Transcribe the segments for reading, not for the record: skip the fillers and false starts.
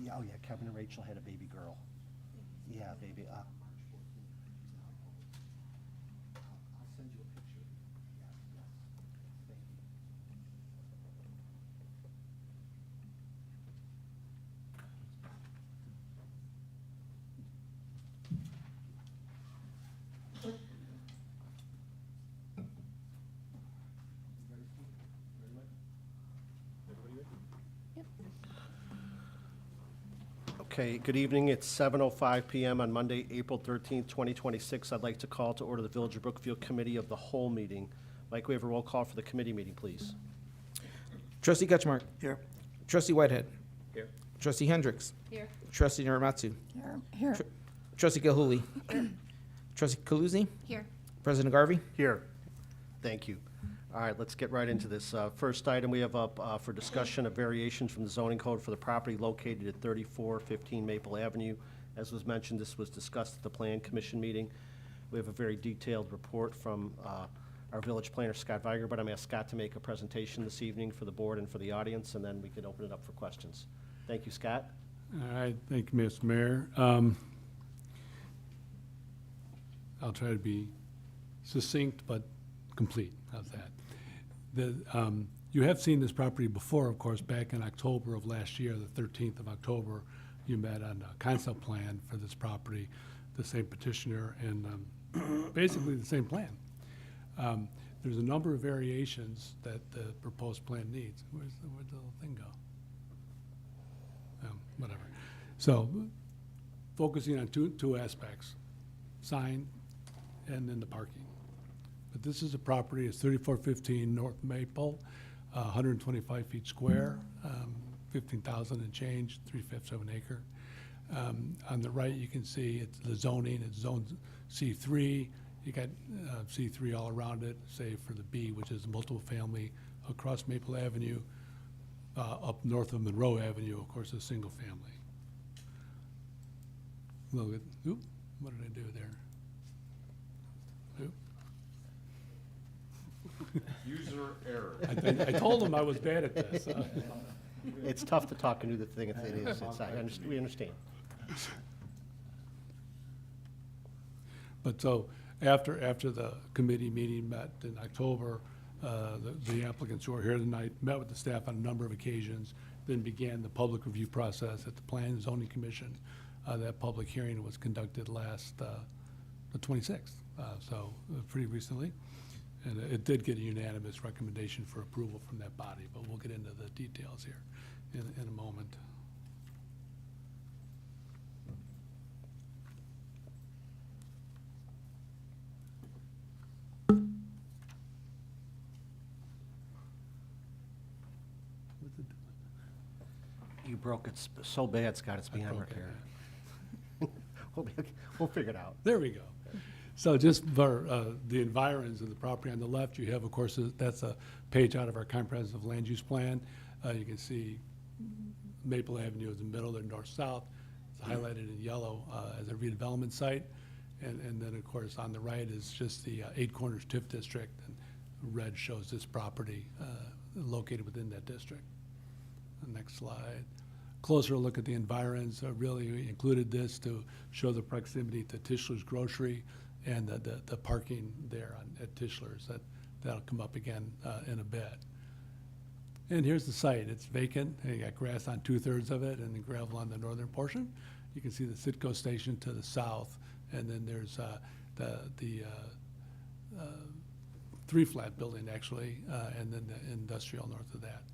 Yeah, oh yeah, Kevin and Rachel had a baby girl. Yeah, baby, March 14th. I'll send you a picture. Yes, yes, thank you. Okay, good evening. It's 7:05 PM on Monday, April 13th, 2026. I'd like to call to order the Village of Brookfield Committee of the Whole meeting. Mike, we have a roll call for the committee meeting, please. Trustee Ketchmark. Here. Trustee Whitehead. Here. Trustee Hendricks. Here. Trustee Naramatsu. Here. Trustee Gilhooly. Trustee Kaluzny. Here. President Garvey. Here. Thank you. All right, let's get right into this. First item we have up for discussion of variations from the zoning code for the property located at 3415 Maple Avenue. As was mentioned, this was discussed at the Plan Commission meeting. We have a very detailed report from our village planner, Scott Viger, but I'm asked Scott to make a presentation this evening for the board and for the audience, and then we can open it up for questions. Thank you, Scott. All right, thank you, Mr. Mayor. I'll try to be succinct but complete. How's that? You have seen this property before, of course, back in October of last year, the 13th of October. You met on a concept plan for this property, the same petitioner, and basically the same plan. There's a number of variations that the proposed plan needs. Where'd the little thing go? Whatever. So, focusing on two aspects, sign and then the parking. But this is a property, it's 3415 North Maple, 125 feet square, 15,000 and change, 3/5 of an acre. On the right, you can see it's the zoning, it's zone C3. You got C3 all around it, save for the B, which is multiple family across Maple Avenue, up north of Monroe Avenue, of course, a single family. Look at, oop, what did I do there? Oop. User error. I told him I was bad at this. It's tough to talk and do the thing if it is. We understand. But so, after the committee meeting met in October, the applicants who are here tonight met with the staff on a number of occasions, then began the public review process at the Plan and Zoning Commission. That public hearing was conducted last, the 26th, so pretty recently. And it did get a unanimous recommendation for approval from that body, but we'll get into the details here in a moment. You broke it so bad, Scott, it's beyond broke it, repair. We'll figure it out. There we go. So just for the environs of the property on the left, you have, of course, that's a page out of our comprehensive land use plan. You can see Maple Avenue is in the middle, they're north-south. It's highlighted in yellow as a redevelopment site. And then, of course, on the right is just the Eight Corners TIF district, and red shows this property located within that district. The next slide. Closer look at the environs. Really, we included this to show the proximity to Tischler's Grocery and the parking there at Tischler's. That'll come up again in a bit. And here's the site. It's vacant. And you got grass on 2/3 of it and then gravel on the northern portion. You can see the Citgo station to the south, and then there's the three-flat building actually, and then the industrial north of that.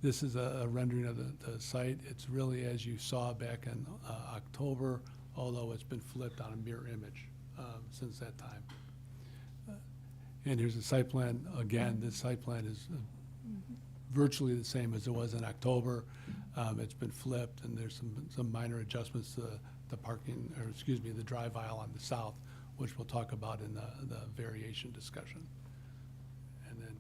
This is a rendering of the site. It's really as you saw back in October, although it's been flipped on a mirror image since that time. And here's the site plan. Again, this site plan is virtually the same as it was in October. It's been flipped, and there's some minor adjustments to the parking, or excuse me, the drive aisle on the south, which we'll talk about in the variation discussion. And then,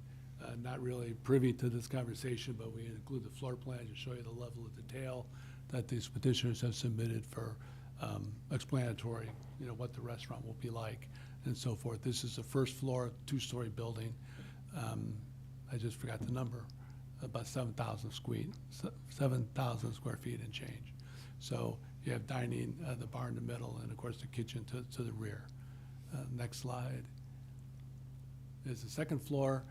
not really privy to this conversation, but we include the floor plan to show you the level of detail that these petitioners have submitted for explanatory, what the restaurant will be like and so forth. This is the first floor, 2-story building. I just forgot the number. about 7,000 square feet and change. So you have dining, the bar in the middle, and of course the kitchen to the rear. Next slide is the second floor.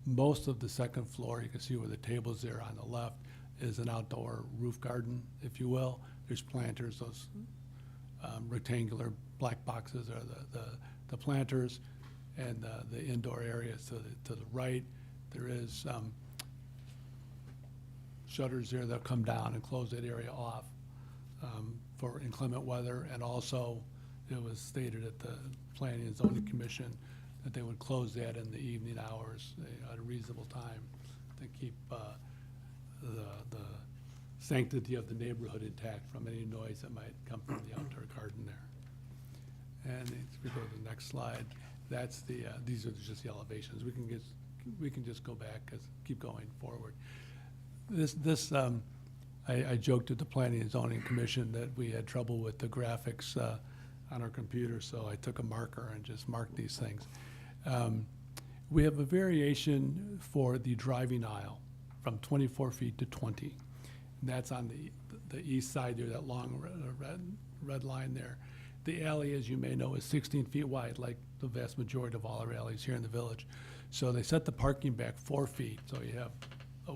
Most of the second floor, you can see where the tables there on the left, is an outdoor roof garden, if you will. There's planters, those rectangular black boxes are the planters, and the indoor areas to the right. There is shutters there that come down and close that area off for inclement weather, and also it was stated at the Planning and Zoning Commission that they would close that in the evening hours at a reasonable time to keep the sanctity of the neighborhood intact from any noise that might come from the outdoor garden there. And if we go to the next slide, that's the, these are just the elevations. We can just go back, keep going forward. I joked at the Planning and Zoning Commission that we had trouble with the graphics on our computer, so I took a marker and just marked these things. We have a variation for the driving aisle from 24 feet to 20. And that's on the east side there, that long red line there. The alley, as you may know, is 16 feet wide, like the vast majority of all our alleys here in the village. So they set the parking back 4 feet, so you have a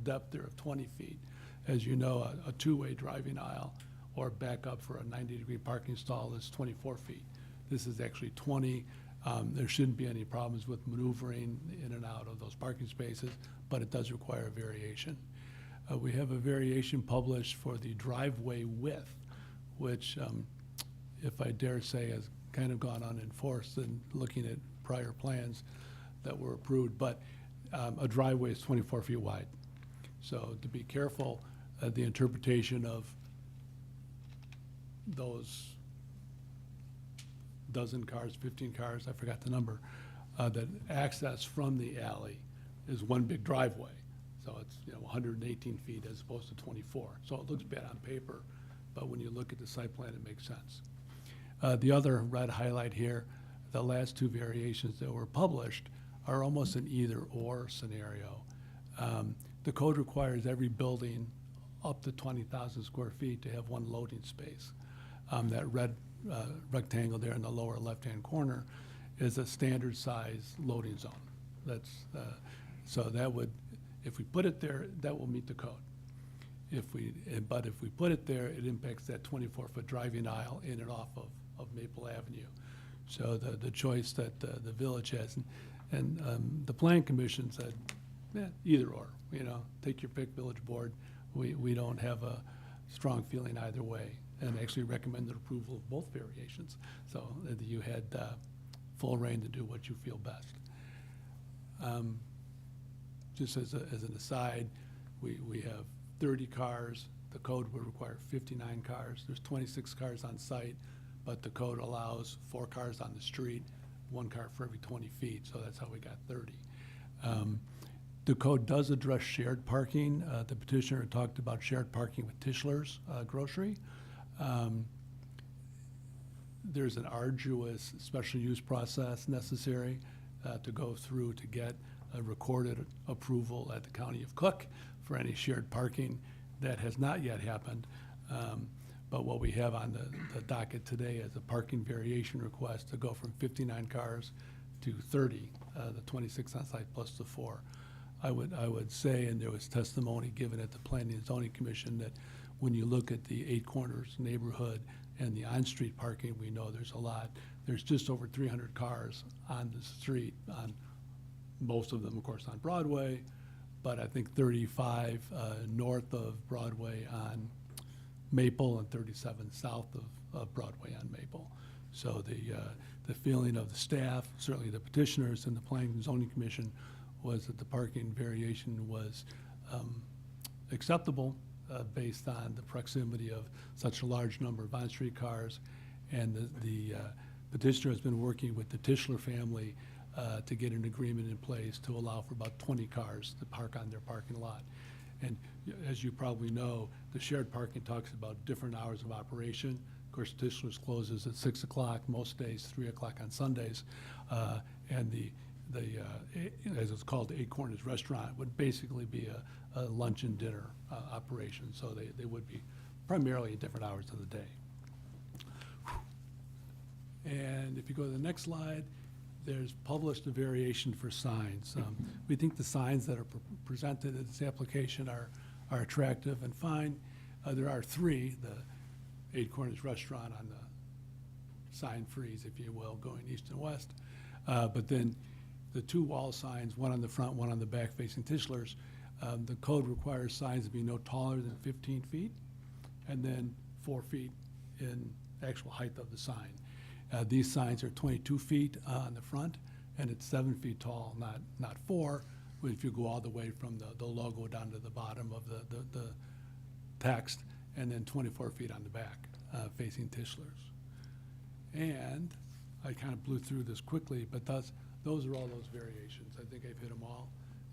depth there of 20 feet. As you know, a two-way driving aisle or back up for a 90-degree parking stall is 24 feet. This is actually 20. There shouldn't be any problems with maneuvering in and out of those parking spaces, but it does require a variation. We have a variation published for the driveway width, which, if I dare say, has kind of gone unenforced in looking at prior plans that were approved, but a driveway is 24 feet wide. So to be careful, the interpretation of those dozen cars, 15 cars, I forgot the number, that access from the alley is one big driveway. So it's 118 feet as opposed to 24. So it looks bad on paper, but when you look at the site plan, it makes sense. The other red highlight here, the last two variations that were published are almost an either-or scenario. The code requires every building up to 20,000 square feet to have one loading space. That red rectangle there in the lower left-hand corner is a standard size loading zone. That's so that would, if we put it there, that will meet the code. But if we put it there, it impacts that 24-foot driving aisle in and off of Maple Avenue. So the choice that the village has, and the Plan Commission said, either or, take your pick, village board. We don't have a strong feeling either way, and actually recommended approval of both variations. So you had full reign to do what you feel best. Just as an aside, we have 30 cars. The code would require 59 cars. There's 26 cars on site, but the code allows 4 cars on the street, 1 car for every 20 feet, so that's how we got 30. The code does address shared parking. The petitioner talked about shared parking with Tischler's Grocery. There's an arduous special use process necessary to go through to get a recorded approval at the County of Cook for any shared parking. That has not yet happened. But what we have on the docket today is a parking variation request to go from 59 cars to 30, the 26 on site plus the 4. I would say, and there was testimony given at the Planning and Zoning Commission, that when you look at the Eight Corners neighborhood and the on-street parking, we know there's a lot. There's just over 300 cars on the street, on most of them, of course, on Broadway, but I think 35 north of Broadway on Maple and 37 south of Broadway on Maple. So the feeling of the staff, certainly the petitioners and the Planning and Zoning Commission, was that the parking variation was acceptable based on the proximity of such a large number of on-street cars. And the petitioner has been working with the Tischler family to get an agreement in place to allow for about 20 cars to park on their parking lot. And as you probably know, the shared parking talks about different hours of operation. Of course, Tischler's closes at 6 o'clock most days, 3 o'clock on Sundays. And as it's called, the Eight Corners Restaurant, would basically be a lunch and dinner operation. So they would be primarily at different hours of the day. And if you go to the next slide, there's published a variation for signs. We think the signs that are presented in this application are attractive and fine. There are three, the Eight Corners Restaurant on the sign frieze, if you will, going east and west. But then the two wall signs, one on the front, one on the back facing Tischler's, the code requires signs to be no taller than 15 feet and then 4 feet in actual height of the sign. These signs are 22 feet on the front, and it's 7 feet tall, not 4, but if you go all the way from the logo down to the bottom of the text, and then 24 feet on the back, facing Tischler's. And I kind of blew through this quickly, but those are all those variations. I think I've hit them all.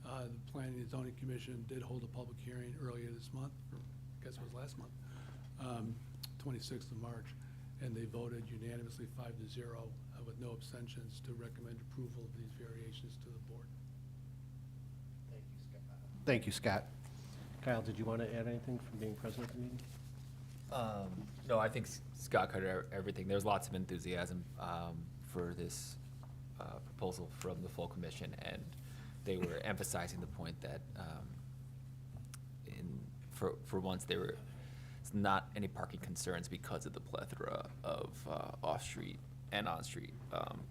The Planning and Zoning Commission did hold a public hearing earlier this month, or I guess it was last month, 26th of March, and they voted unanimously 5-0 with no abstentions to recommend approval of these variations to the board. Thank you, Scott. Kyle, did you want to add anything from being present at the meeting? No, I think Scott covered everything. There's lots of enthusiasm for this proposal from the full commission, and they were emphasizing the point that for once there were not any parking concerns because of the plethora of off-street and on-street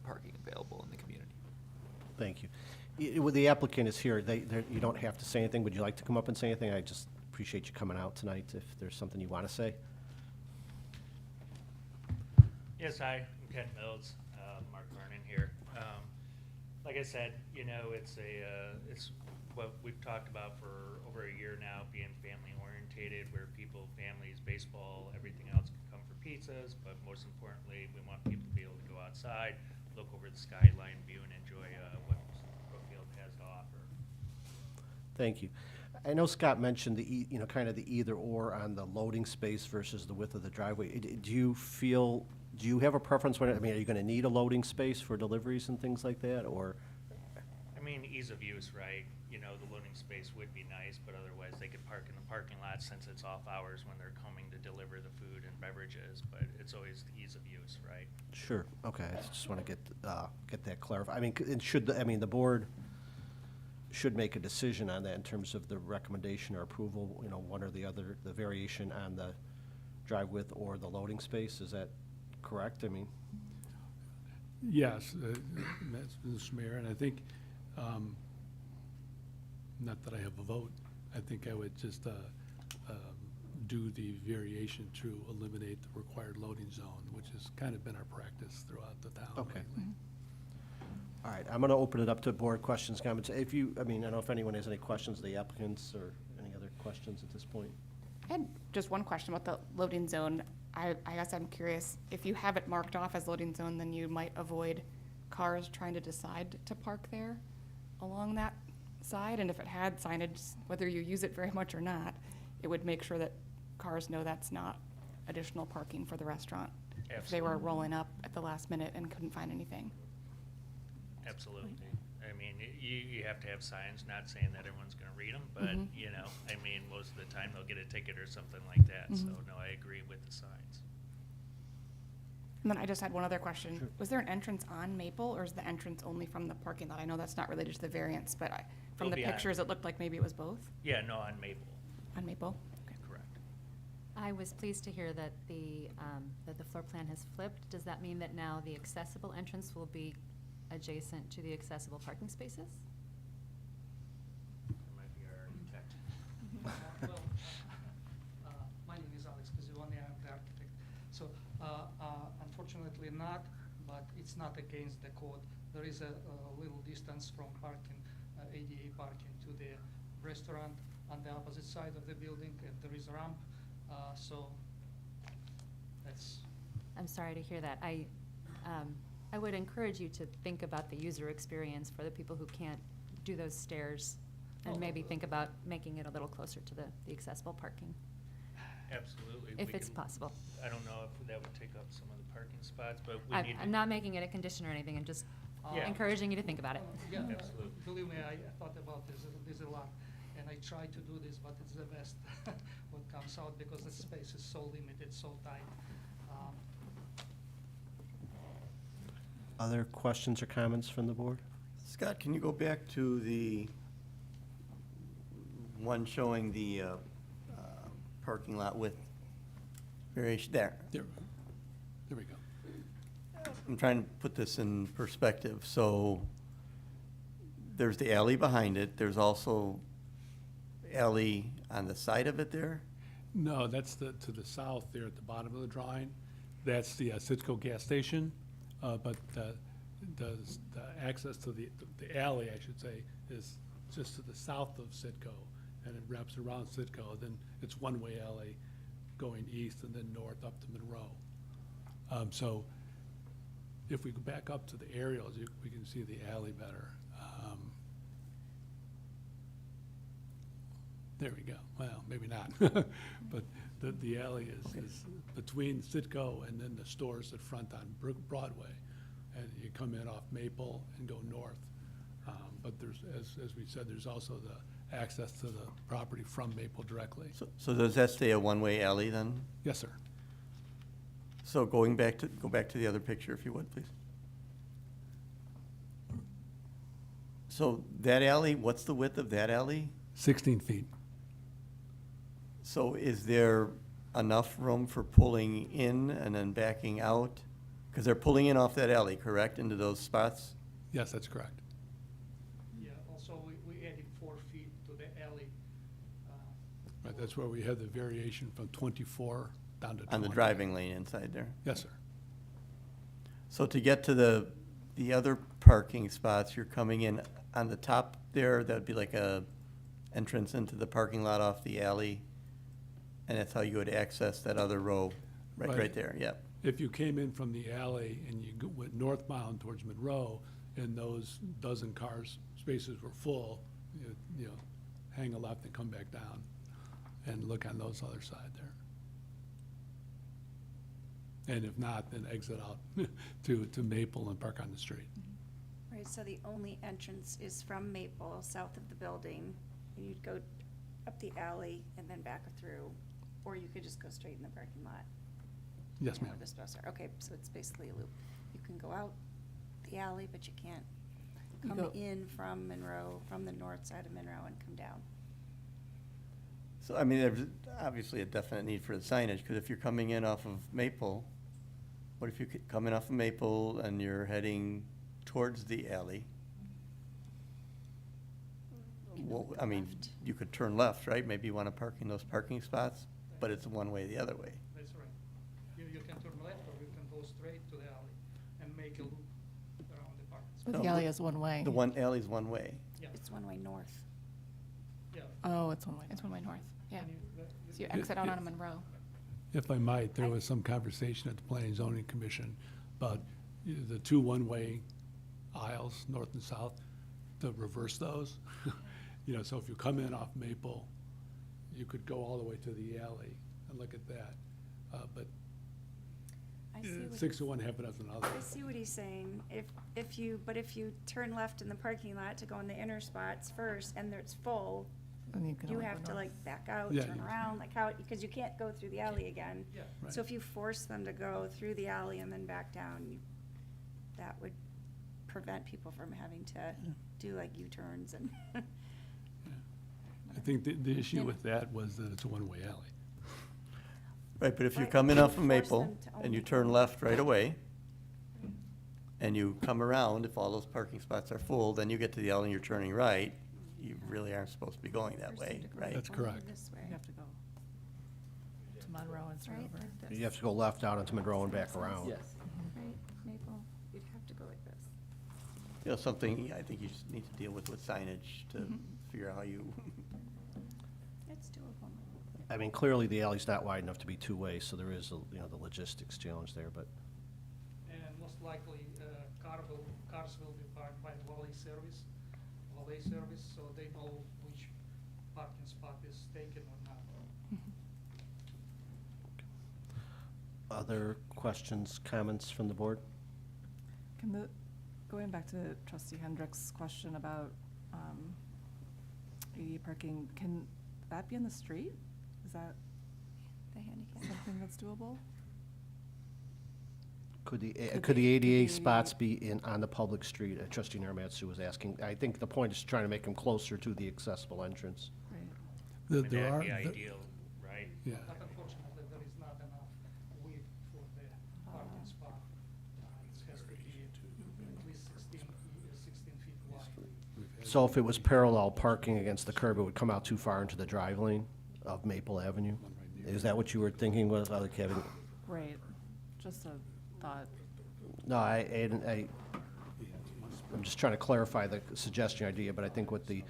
parking available in the community. Thank you. Well, the applicant is here. You don't have to say anything. Would you like to come up and say anything? I just appreciate you coming out tonight if there's something you want to say. Yes, hi, I'm Ken Mills, Mark Vernon here. Like I said, you know, it's what we've talked about for over a year now, being family orientated, where people, families, baseball, everything else can come for pizzas, but most importantly, we want people to be able to go outside, look over the skyline view and enjoy what Brookfield has to offer. Thank you. I know Scott mentioned kind of the either or on the loading space versus the width of the driveway. Do you have a preference? Are you going to need a loading space for deliveries and things like that, or? I mean, ease of use, right? You know, the loading space would be nice, but otherwise they could park in the parking lot since it's off hours when they're coming to deliver the food and beverages, but it's always the ease of use, right? Sure. Okay. I just want to get that clarified. The board should make a decision on that in terms of the recommendation or approval, one or the other, the variation on the drive width or the loading space. Is that correct? Yes, Mr. Mayor, and I think, not that I have a vote, I think I would just do the variation to eliminate the required loading zone, which has kind of been our practice throughout the town Okay. lately. All right. I'm going to open it up to board questions, comments. I don't know if anyone has any questions of the applicants or any other questions at this point. I had just one question about the loading zone. I guess I'm curious, if you have it marked off as loading zone, then you might avoid cars trying to decide to park there along that side. And if it had signage, whether you use it very much or not, it would make sure that cars know that's not additional parking for the restaurant. If they were rolling up at the last minute and couldn't find anything. Absolutely. I mean, you have to have signs, not saying that everyone's gonna read them, but, you know, I mean, most of the time they'll get a ticket or something like that. So, no, I agree with the signs. And then I just had one other question. Sure. Was there an entrance on Maple, or is the entrance only from the parking lot? I know that's not related to the variance, but from It'll the be on- pictures, it looked like maybe it was both Yeah, no, on Maple, on Maple. Okay. correct. I was pleased to hear that the floor plan has flipped. Does that mean that now the accessible entrance will be adjacent to the accessible parking spaces? That might be our architect. Well, my name is Alex Pizzoni, I'm the architect. So, unfortunately not, but it's not against the code. There is a little distance from parking, ADA parking to the restaurant on the opposite side of the building, and there is a ramp, so that's. I'm sorry to hear that. I would encourage you to think about the user experience for the people who can't do those stairs, and maybe think about making it a little closer to the accessible parking, Absolutely. if We it's can- possible. I don't know if that would take up some of the parking spots, but we need. I'm not making it a condition or anything, I'm just Yeah. encouraging you to think about it. Yeah, Absolutely. believe me, I thought about this a lot, and I try to do this, but it's the best what comes out because the space is so limited, so tight. Other questions or comments from the board? Scott, can you go back to the one showing the parking lot width variation there? There we go. I'm trying to put this in perspective. So there's the alley behind it. There's also alley on the side of it there? No, that's to the south there at the bottom of the drawing. That's the Citgo gas station, but the access to the alley, I should say, is just to the south of Citgo, and it wraps around Citgo. Then it's one-way alley going east and then north up to Monroe. So if we go back up to the aerials, we can see the alley better. There we go. Well, maybe not. But the alley is between Citgo and then the stores that front on Broadway. And you come in off Maple and go north. But there's, as we said, there's also the access to the property from Maple directly. So does that stay a one-way alley then? Yes, sir. So go back to the other picture, if you would, please. So that alley, what's the width of that alley? 16 feet. So is there enough room for pulling in and then backing out? Because they're pulling in off that alley, correct, into those spots? Yes, that's correct. Yeah, also we added 4 feet to the alley. Right, that's where we had the variation from 24 down to 20. On the driving lane inside there? Yes, sir. So to get to the other parking spots, you're coming in on the top there, that'd be like a entrance into the parking lot off the alley, and that's how you would access that other row, Right. right there, yep. If you came in from the alley and you went northbound towards Monroe, and those dozen cars, spaces were full, you know, hang a left and come back down and look on those other side there. And if not, then exit out to Maple and park on the street. Right, so the only entrance is from Maple, south of the building. You'd go up the alley and then back through, or you could just go straight in the parking lot. Yes, you know, ma'am. where the spots are. Okay, so it's basically a loop. You can go out the alley, but you can't come in from Monroe, from the north side of Monroe and come down. So, I mean, there's obviously a definite need for the signage, because if you're coming in off of Maple, what if you come in off of Maple and you're heading towards the alley? Well, I mean, Left. you could turn left, right? Maybe you want to park in those parking spots, but it's one way the other way. That's right. You can turn left or you can go straight to the alley and make a loop around the parking spot. No, But the alley is one way. The one alley's one way. Yeah, It's one way north. yeah. Oh, it's one way. It's one way north, yeah. And So you exit out on Monroe. If I might, there was some conversation at the Planning and Zoning Commission about the two one-way aisles, north and south, to reverse those. You know, so if you come in off Maple, you could go all the way to the alley and look at that. But I see what 6 to 1, half a dozen others. I see what he's saying. If you turn left in the parking lot to go in the inner spots first and it's full, And you can you only go have to north. like back out, Yeah, turn you- around, like how, because you can't go through the alley again. Yeah. Right. So if you force them to go through the alley and then back down, that would prevent people from having to do like U-turns and. I think the issue with that was that it's a one-way alley. Right, but if you Right, come in you off of force Maple them to and you only turn go- left right away, and you come around, if all those parking spots are full, then you get to the alley and you're turning right, you really aren't supposed to be going that Force them way, to go right? That's only correct. This way. You have to go to Monroe and start Right, over. like this. You have to go left out into Monroe and back around. Right, Maple, you'd have to go like this. You know, something I think you just need to deal with signage to figure out how you, It's doable. I mean, clearly the alley's not wide enough to be two-way, so there is, you know, the logistics challenge there, but And most likely, cars will be parked by valet service, so they know which parking spot is taken or not. other questions, comments from the board? Can the going back to trustee Hendrick's question about ADA parking, can that be in the street? Is that The handicap. something that's doable? Could the Could the- ADA could the- spots be on the public street? Trustee Naramatsu was asking. I think the point is trying to make them closer to the accessible entrance. Right. I mean, There are, that'd be ideal, right? yeah, But unfortunately, there is not enough width for the parking spot. It has to be at least 16 feet wide. So if it was parallel parking against the curb, it would come out too far into the drive lane of Maple Avenue? Is that what you were thinking was, Kevin? Right, just a thought. No, I'm just trying to clarify the suggestion idea, but I think what the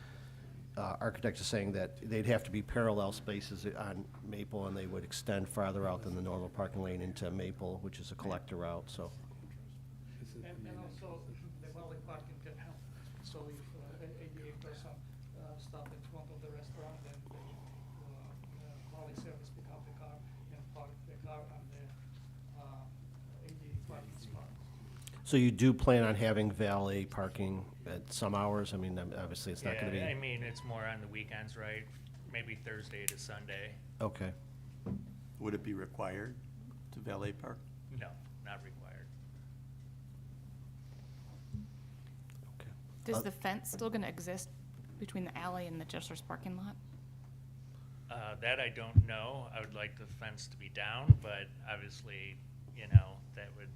architect is saying, that they'd have to be parallel spaces on Maple, and they would extend farther out than the normal parking lane into Maple, which is a collector route, so. And also, the valet parking can help. So if an ADA person stop in front of the restaurant, then the valet service pick up the car and park the car on the ADA parking spot. So you do plan on having valet parking at some hours? I mean, obviously, it's not gonna be. Yeah, I mean, it's more on the weekends, right? Maybe Thursday to Sunday. Okay. Would it be required to valet park? No, not required. Okay. Is the fence still gonna exist between the alley and the Tischler's parking lot? That I don't know. I would like the fence to be down, but obviously, you know, that would,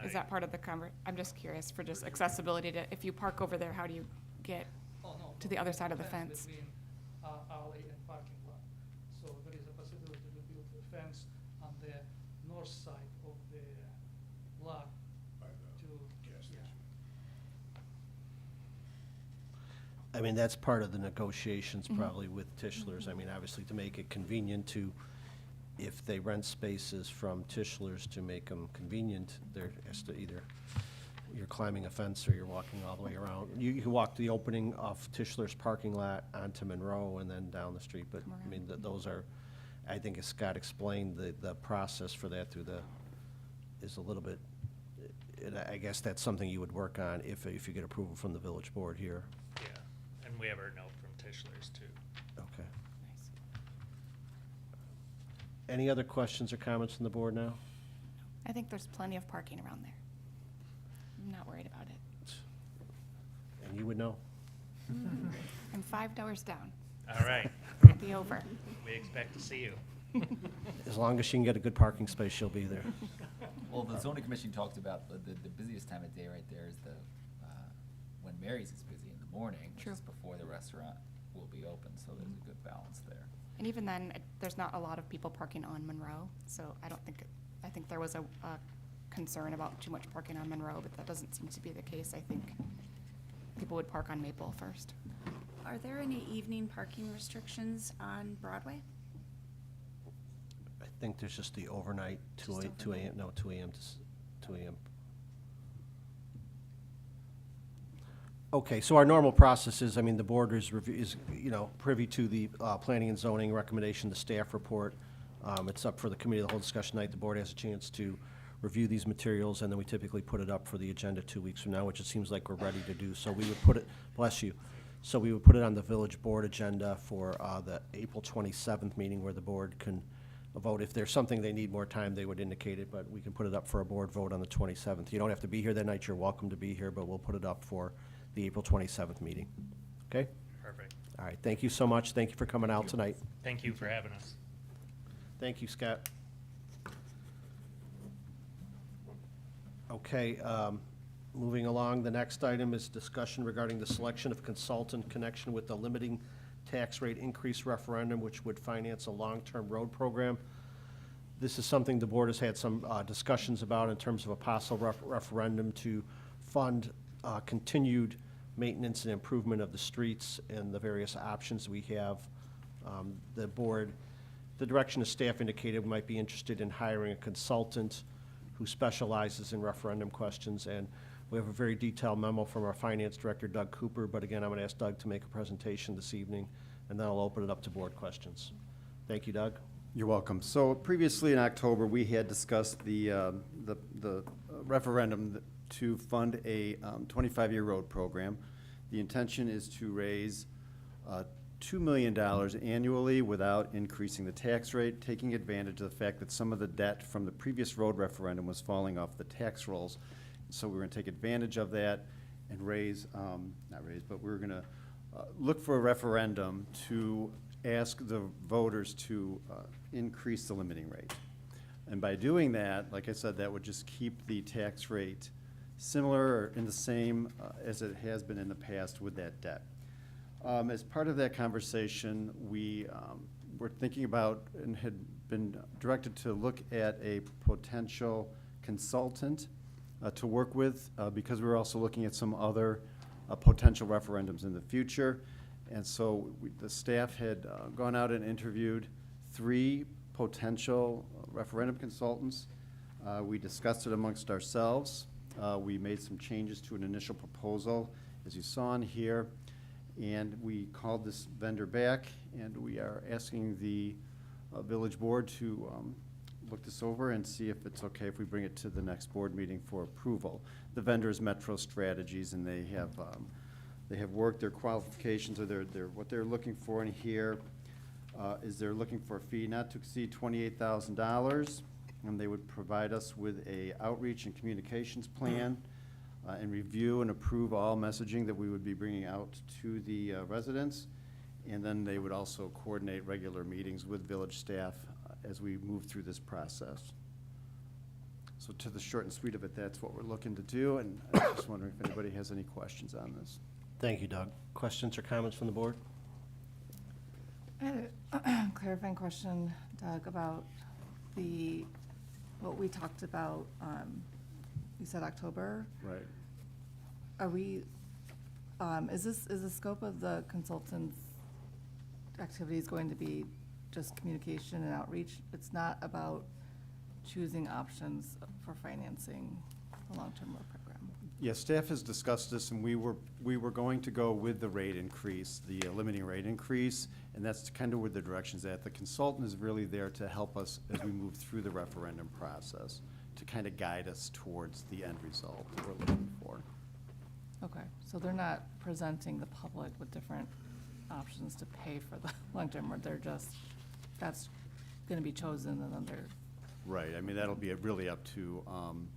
Is that part of the I'm just curious for just accessibility to, if you park over there, how do you get? Oh, no. To the other side of the fence. Between alley and parking lot. So there is a possibility to build a fence on the north side of the lot to, yeah. I mean, that's part of the negotiations probably with Tischler's. I mean, obviously, to make it convenient to, if they rent spaces from Tischler's, to make them convenient, there has to either, you're climbing a fence or you're walking all the way around. You can walk the opening of Tischler's parking lot onto Monroe and then down the street, but, Come I mean, around. those are, I think as Scott explained, the process for that through is a little bit, and I guess that's something you would work on if you get approval from the village board here. yeah. And we have our note from Tischler's too. Okay. Nice. Any other questions or comments from the board now? I think there's plenty of parking around there. I'm not worried about it. And you would know? I'm $5 down. All right, It'll be over. we expect to see you. As long as she can get a good parking space, she'll be there. Well, the zoning commission talked about the busiest time of day right there is when Mary's is busy in the morning, which True. is before the restaurant will be open, so there's a good balance there. And even then, there's not a lot of people parking on Monroe, so I don't think, I think there was a concern about too much parking on Monroe, but that doesn't seem to be the case. I think people would park on Maple first. Are there any evening parking restrictions on Broadway? I think there's just the overnight, 2 Just a.m., no, 2 a.m. to 2 a.m. Okay, so our normal process is, I mean, the board is, privy to the planning and zoning recommendation, the staff report. It's up for the committee of the whole discussion tonight. The board has a chance to review these materials, and then we typically put it up for the agenda 2 weeks from now, which it seems like we're ready to do. So we would put it, bless you, so we would put it on the village board agenda for the April 27th meeting, where the board can vote. If there's something they need more time, they would indicate it, but we can put it up for a board vote on the 27th. You don't have to be here that night. You're welcome to be here, but we'll put it up for the April 27th meeting. Okay? Perfect. All right, thank you so much. Thank you for coming out tonight. Thank you for having us. Thank you, Scott. Okay, moving along, the next item is discussion regarding the selection of consultant in connection with the limiting tax rate increase referendum, which would finance a long-term road program. This is something the board has had some discussions about in terms of a possible referendum to fund continued maintenance and improvement of the streets and the various options we have. The board, the direction of staff indicated we might be interested in hiring a consultant who specializes in referendum questions, and we have a very detailed memo from our finance director, Doug Cooper, but again, I'm going to ask Doug to make a presentation this evening, and then I'll open it up to board questions. Thank you, Doug. You're welcome. So previously in October, we had discussed the referendum to fund a 25-year road program. The intention is to raise $2 million annually without increasing the tax rate, taking advantage of the fact that some of the debt from the previous road referendum was falling off the tax rolls. So we're going to take advantage of that and but we're going to look for a referendum to ask the voters to increase the limiting rate. And by doing that, like I said, that would just keep the tax rate similar or in the same as it has been in the past with that debt. As part of that conversation, we were thinking about and had been directed to look at a potential consultant to work with because we were also looking at some other potential referendums in the future. And so the staff had gone out and interviewed 3 potential referendum consultants. We discussed it amongst ourselves. We made some changes to an initial proposal, as you saw in here. And we called this vendor back, and we are asking the village board to look this over and see if it's okay if we bring it to the next board meeting for approval. The vendor is Metro Strategies, and they have worked their qualifications, or what they're looking for in here is they're looking for a fee not to exceed $28,000, and they would provide us with a outreach and communications plan. And review and approve all messaging that we would be bringing out to the residents. And then they would also coordinate regular meetings with village staff as we move through this process. So to the short and sweet of it, that's what we're looking to do. And I was just wondering if anybody has any questions on this. Thank you, Doug. Questions or comments from the board? I had a clarifying question, Doug, about what we talked about, you said October. Right. Are we, is the scope of the consultant's activities going to be just communication and outreach? It's not about choosing options for financing the long-term road program? Yeah, staff has discussed this, and we were going to go with the rate increase, the limiting rate increase, and that's kind of where the direction's at. The consultant is really there to help us as we move through the referendum process, to kind of guide us towards the end result that we're looking for. Okay, so they're not presenting the public with different options to pay for the long-term, or they're just, that's gonna be chosen and then they're, Right, I mean, that'll be really up to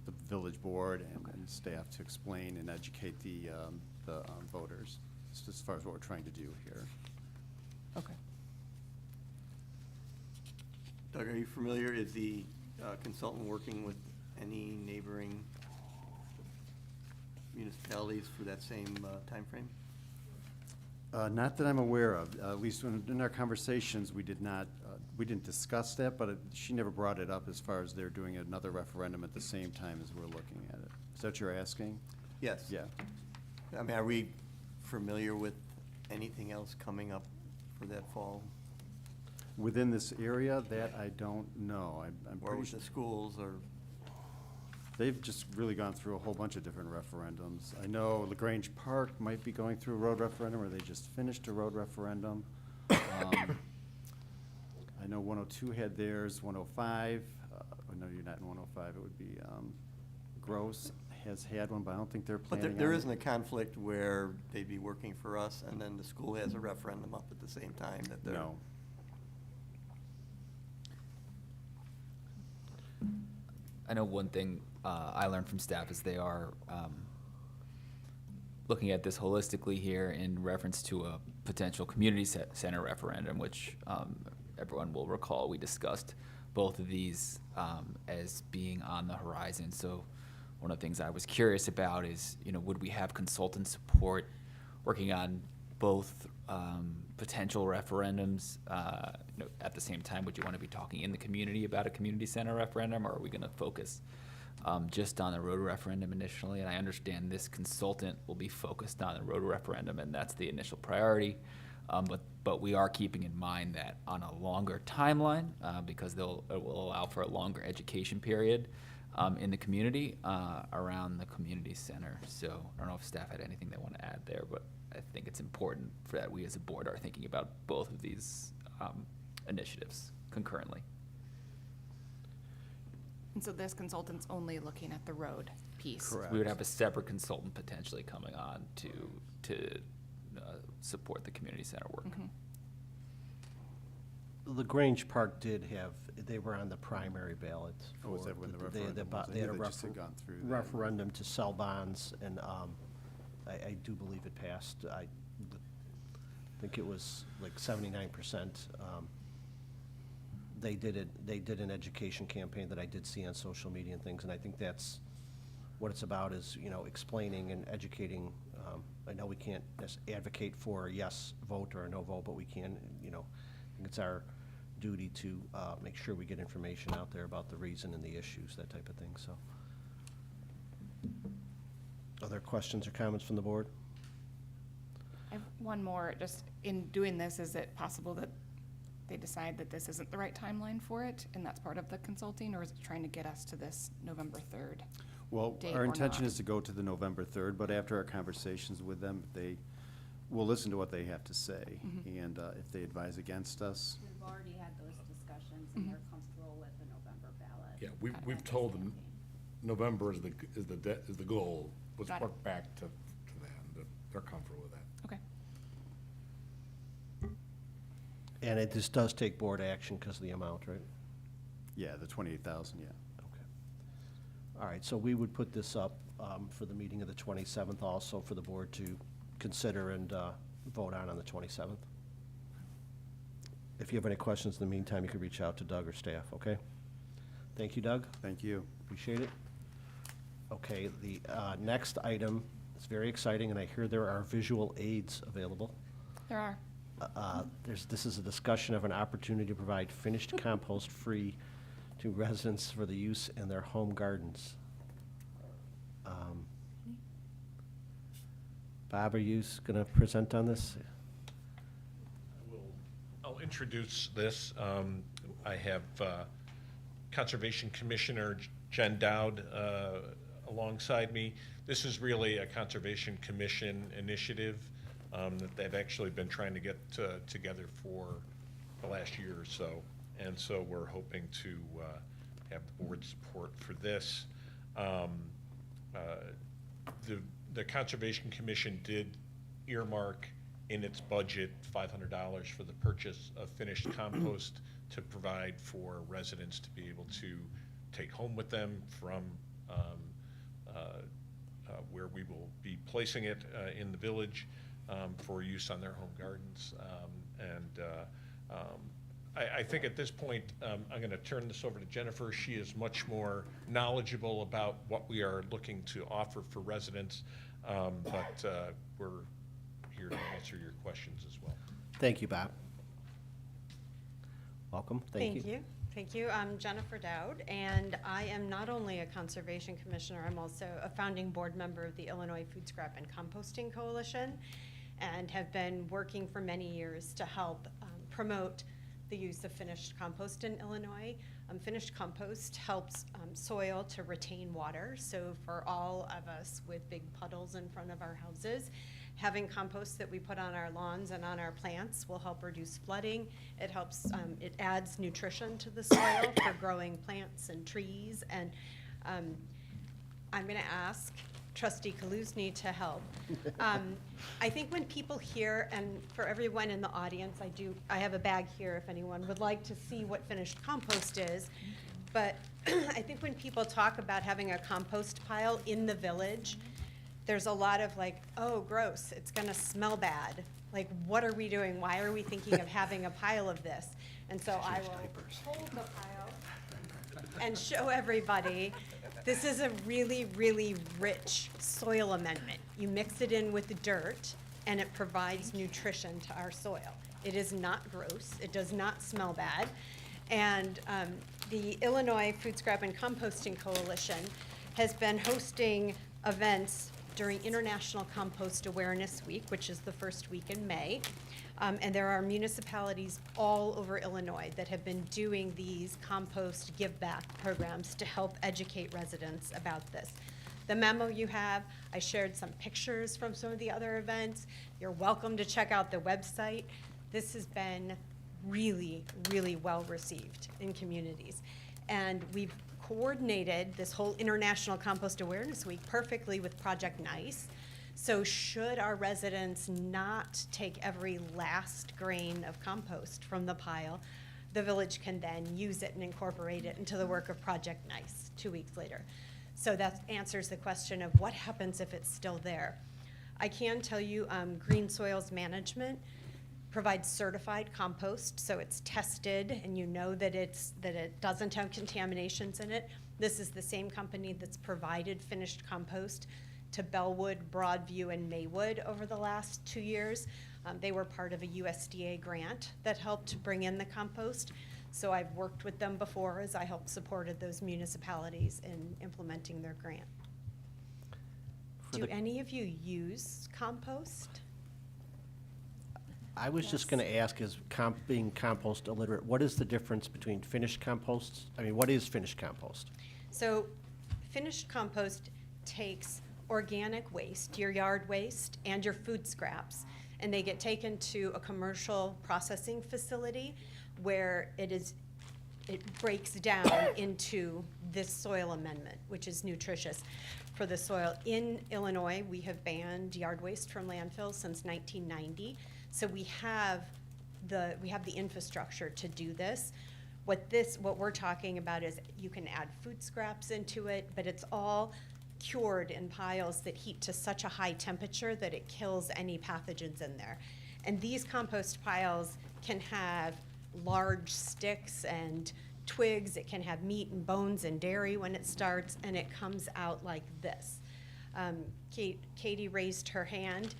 the village board and staff to explain and educate the voters as far as what we're trying to do here. okay. Doug, are you familiar, is the consultant working with any neighboring municipalities for that same timeframe? Not that I'm aware of, at least in our conversations, we didn't discuss that, but she never brought it up as far as they're doing another referendum at the same time as we're looking at it. Is that what you're asking? Yes. Yeah. I mean, are we familiar with anything else coming up for that fall? Within this area, that I don't know. I'm Or pretty with sure the schools, or? they've just really gone through a whole bunch of different referendums. I know LaGrange Park might be going through a road referendum, or they just finished a road referendum. I know 102 had theirs, 105, no, you're not in 105, it would be Gross has had one, but I don't think they're But planning on there it. isn't a conflict where they'd be working for us, and then the school has a referendum up at the same time that they're. No. I know one thing I learned from staff is they are looking at this holistically here in reference to a potential community center referendum, which everyone will recall we discussed both of these as being on the horizon. So one of the things I was curious about is, would we have consultant support working on both potential referendums? At the same time, would you want to be talking in the community about a community center referendum, or are we going to focus just on the road referendum initially? And I understand this consultant will be focused on the road referendum, and that's the initial priority. But we are keeping in mind that on a longer timeline, because it will allow for a longer education period in the community around the community center. So I don't know if staff had anything they want to add there, but I think it's important for that we as a board are thinking about both of these initiatives concurrently. And so this consultant's only looking at the road piece? Correct. We would have a separate consultant potentially coming on to support the community center work. Mhm. LaGrange Park did have, they were on the primary ballot. Oh, was for that when the they had referendum was? I they had knew a that just had gone through that. referendum to sell bonds, and I do believe it passed. I think it was like 79%. They did an education campaign that I did see on social media and things, and I think that's what it's about, is, you know, explaining and educating. I know we can't just advocate for a yes vote or a no vote, but we can, you know, I think it's our duty to make sure we get information out there about the reason and the issues, that type of thing, so. Other questions or comments from the board? I have one more. Just in doing this, is it possible that they decide that this isn't the right timeline for it, and that's part of the consulting, or is it trying to get us to this November 3rd? Well, Date our or intention not. is to go to the November 3rd, but after our conversations with them, we'll listen to what they have to say. And if they advise against us, We've already had those discussions, and they're comfortable with the November ballot. Yeah, we've told them November is the goal. Let's Got it. work back to them, that they're comfortable with that. Okay. And this does take board action because of the amount, right? yeah, the 28,000, yeah. Okay. All right, so we would put this up for the meeting of the 27th also for the board to consider and vote on the 27th. If you have any questions in the meantime, you can reach out to Doug or staff, okay? Thank you, Doug. Thank you. Appreciate it. Okay, the next item is very exciting, and I hear there are visual aids available. There are. This is a discussion of an opportunity to provide finished compost free to residents for the use in their home gardens. Bob, are you going to present on this? I'll introduce this. I have Conservation Commissioner Jen Dowd alongside me. This is really a Conservation Commission initiative that they've actually been trying to get together for the last year or so. And so we're hoping to have the board support for this. The Conservation Commission did earmark in its budget $500 for the purchase of finished compost to provide for residents to be able to take home with them from where we will be placing it in the village for use on their home gardens. I think at this point, I'm going to turn this over to Jennifer. She is much more knowledgeable about what we are looking to offer for residents, but we're here to answer your questions as well. Thank you, Bob. Welcome, thank you. Thank you. I'm Jennifer Dowd, and I am not only a Conservation Commissioner, I'm also a founding board member of the Illinois Food Scrap and Composting Coalition, and have been working for many years to help promote the use of finished compost in Illinois. Finished compost helps soil to retain water, so for all of us with big puddles in front of our houses, having compost that we put on our lawns and on our plants will help reduce flooding. It helps, it adds nutrition to the soil for growing plants and trees. And I'm gonna ask Trustee Kaluzny to help. I think when people hear, and for everyone in the audience, I have a bag here if anyone would like to see what finished compost is. But I think when people talk about having a compost pile in the village, there's a lot of like, oh, gross, it's gonna smell bad. Like, what are we doing? Why are we thinking of having a pile of this? And so I will hold the pile and show everybody, this is a really, really rich soil amendment. You mix it in with the dirt, and it provides nutrition to our soil. It is not gross, it does not smell bad. And the Illinois Food Scrap and Composting Coalition has been hosting events during International Compost Awareness Week, which is the first week in May. And there are municipalities all over Illinois that have been doing these compost give back programs to help educate residents about this. The memo you have, I shared some pictures from some of the other events. You're welcome to check out the website. This has been really, really well received in communities. And we've coordinated this whole International Compost Awareness Week perfectly with Project Nice. So should our residents not take every last grain of compost from the pile, the village can then use it and incorporate it into the work of Project Nice 2 weeks later. So that answers the question of what happens if it's still there. I can tell you, Green Soils Management provides certified compost, so it's tested and you know that it doesn't have contaminations in it. This is the same company that's provided finished compost to Bellwood, Broadview, and Maywood over the last 2 years. They were part of a USDA grant that helped bring in the compost. So I've worked with them before as I helped supported those municipalities in implementing their grant. Do any of you use compost? I was just gonna ask, as being compost illiterate, what is the difference between finished composts? I mean, what is finished compost? So finished compost takes organic waste, your yard waste, and your food scraps, and they get taken to a commercial processing facility where it breaks down into this soil amendment, which is nutritious for the soil. In Illinois, we have banned yard waste from landfills since 1990, so we have the infrastructure to do this. What we're talking about is you can add food scraps into it, but it's all cured in piles that heat to such a high temperature that it kills any pathogens in there. And these compost piles can have large sticks and twigs. It can have meat and bones and dairy when it starts, and it comes out like this. Katie raised her hand.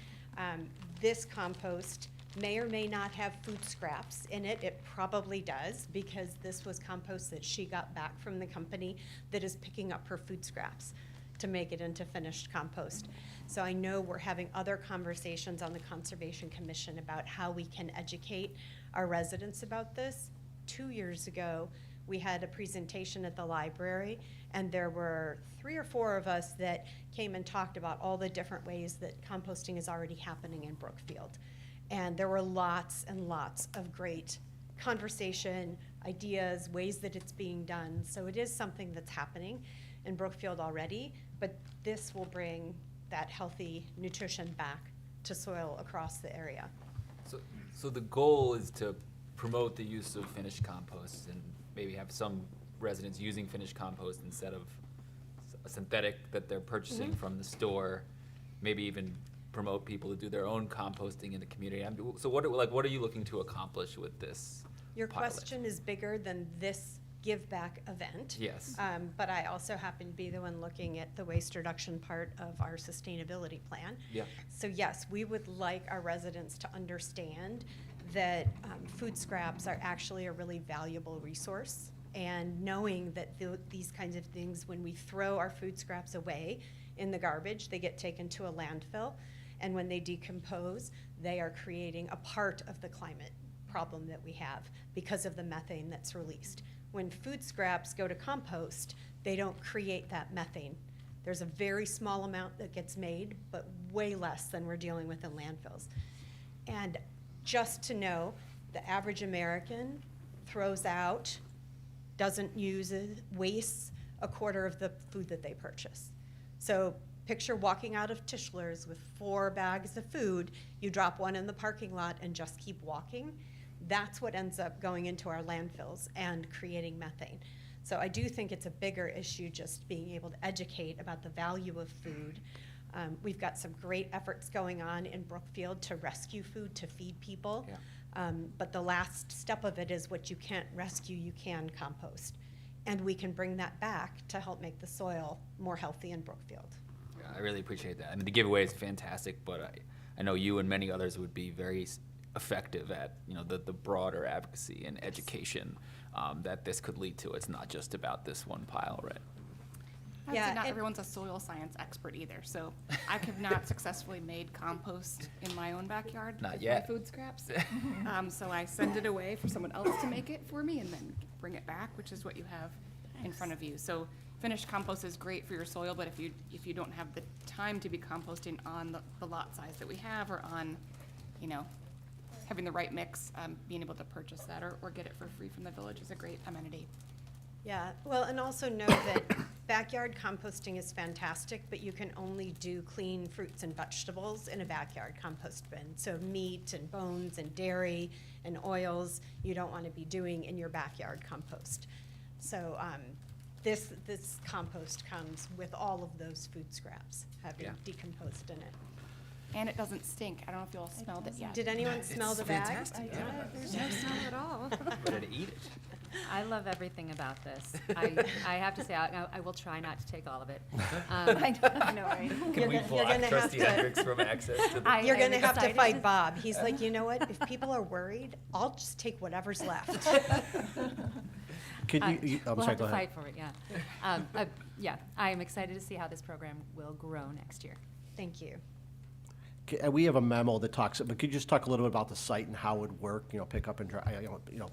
This compost may or may not have food scraps in it. It probably does, because this was compost that she got back from the company that is picking up her food scraps to make it into finished compost. So I know we're having other conversations on the Conservation Commission about how we can educate our residents about this. 2 years ago, we had a presentation at the library, and there were 3 or 4 of us that came and talked about all the different ways that composting is already happening in Brookfield. And there were lots and lots of great conversation, ideas, ways that it's being done. So it is something that's happening in Brookfield already, but this will bring that healthy nutrition back to soil across the area. So the goal is to promote the use of finished compost and maybe have some residents using finished compost instead of a synthetic that they're purchasing from the store. Maybe even promote people to do their own composting in the community. So what are you looking to accomplish with this Your pilot? question is bigger than this give back event. Yes. But I also happen to be the one looking at the waste reduction part of our sustainability plan. Yeah. So yes, we would like our residents to understand that food scraps are actually a really valuable resource. And knowing that these kinds of things, when we throw our food scraps away in the garbage, they get taken to a landfill. And when they decompose, they are creating a part of the climate problem that we have because of the methane that's released. When food scraps go to compost, they don't create that methane. There's a very small amount that gets made, but way less than we're dealing with in landfills. And just to know, the average American throws out, doesn't use it, wastes a quarter of the food that they purchase. So picture walking out of Tischler's with 4 bags of food, you drop one in the parking lot and just keep walking. That's what ends up going into our landfills and creating methane. So I do think it's a bigger issue just being able to educate about the value of food. We've got some great efforts going on in Brookfield to rescue food, to feed people. Yeah. But the last step of it is what you can't rescue, you can compost. And we can bring that back to help make the soil more healthy in Brookfield. Yeah, I really appreciate that. I mean, the giveaway is fantastic, but I know you and many others would be very effective at the broader advocacy and education that this could lead to. It's not just about this one pile, right? I'd Yeah, say not and- everyone's a soil science expert either, so I have not successfully made compost in my own backyard. Not with yet. My food scraps. So I send it away for someone else to make it for me and then bring it back, which is what you have in front of you. So finished compost is great for your soil, but if you don't have the time to be composting on the lot size that we have, or on, having the right mix, being able to purchase that or get it for free from the village is a great amenity. Yeah, well, and also know that backyard composting is fantastic, but you can only do clean fruits and vegetables in a backyard compost bin. So meat and bones and dairy and oils, you don't want to be doing in your backyard compost. So this compost comes with all of those food scraps having Yeah. decomposed in it. And it doesn't stink. I don't know if you all smelled it yet. Did anyone smell the bag? fantastic. Yeah. There's no smell at all. Ready to eat it. I love everything about this. I have to say, I will try not to take all of it. I know, right? Can we you're block gonna have trustee to- Hendricks from access to the? You're I'm gonna have to excited fight Bob. He's like, you know what? If people are worried, I'll just take whatever's left. Can I'm We'll sorry, have go to ahead. fight for it, yeah. Yeah, I am excited to see how this program will grow next year. Thank you. We have a memo that talks, but could you just talk a little bit about the site and how it would work, pick up and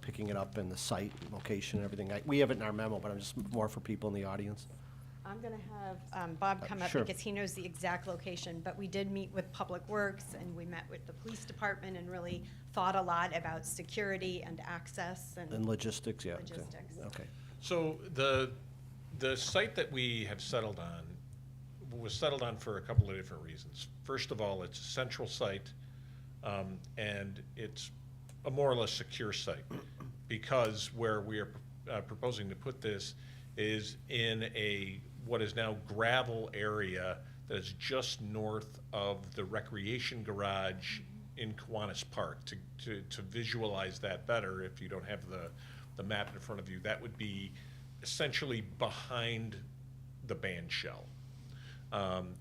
picking it up and the site, location and everything? We have it in our memo, but I'm just more for people in the audience. I'm gonna have Bob come up Sure. because he knows the exact location, but we did meet with Public Works and we met with the police department and really thought a lot about security and access And and logistics, yeah. Logistics. Okay. So the site that we have settled on was settled on for a couple of different reasons. First of all, it's a central site, and it's a more or less secure site, because where we are proposing to put this is in what is now gravel area that is just north of the recreation garage in Kiwanis Park. To visualize that better, if you don't have the map in front of you, that would be essentially behind the band shell.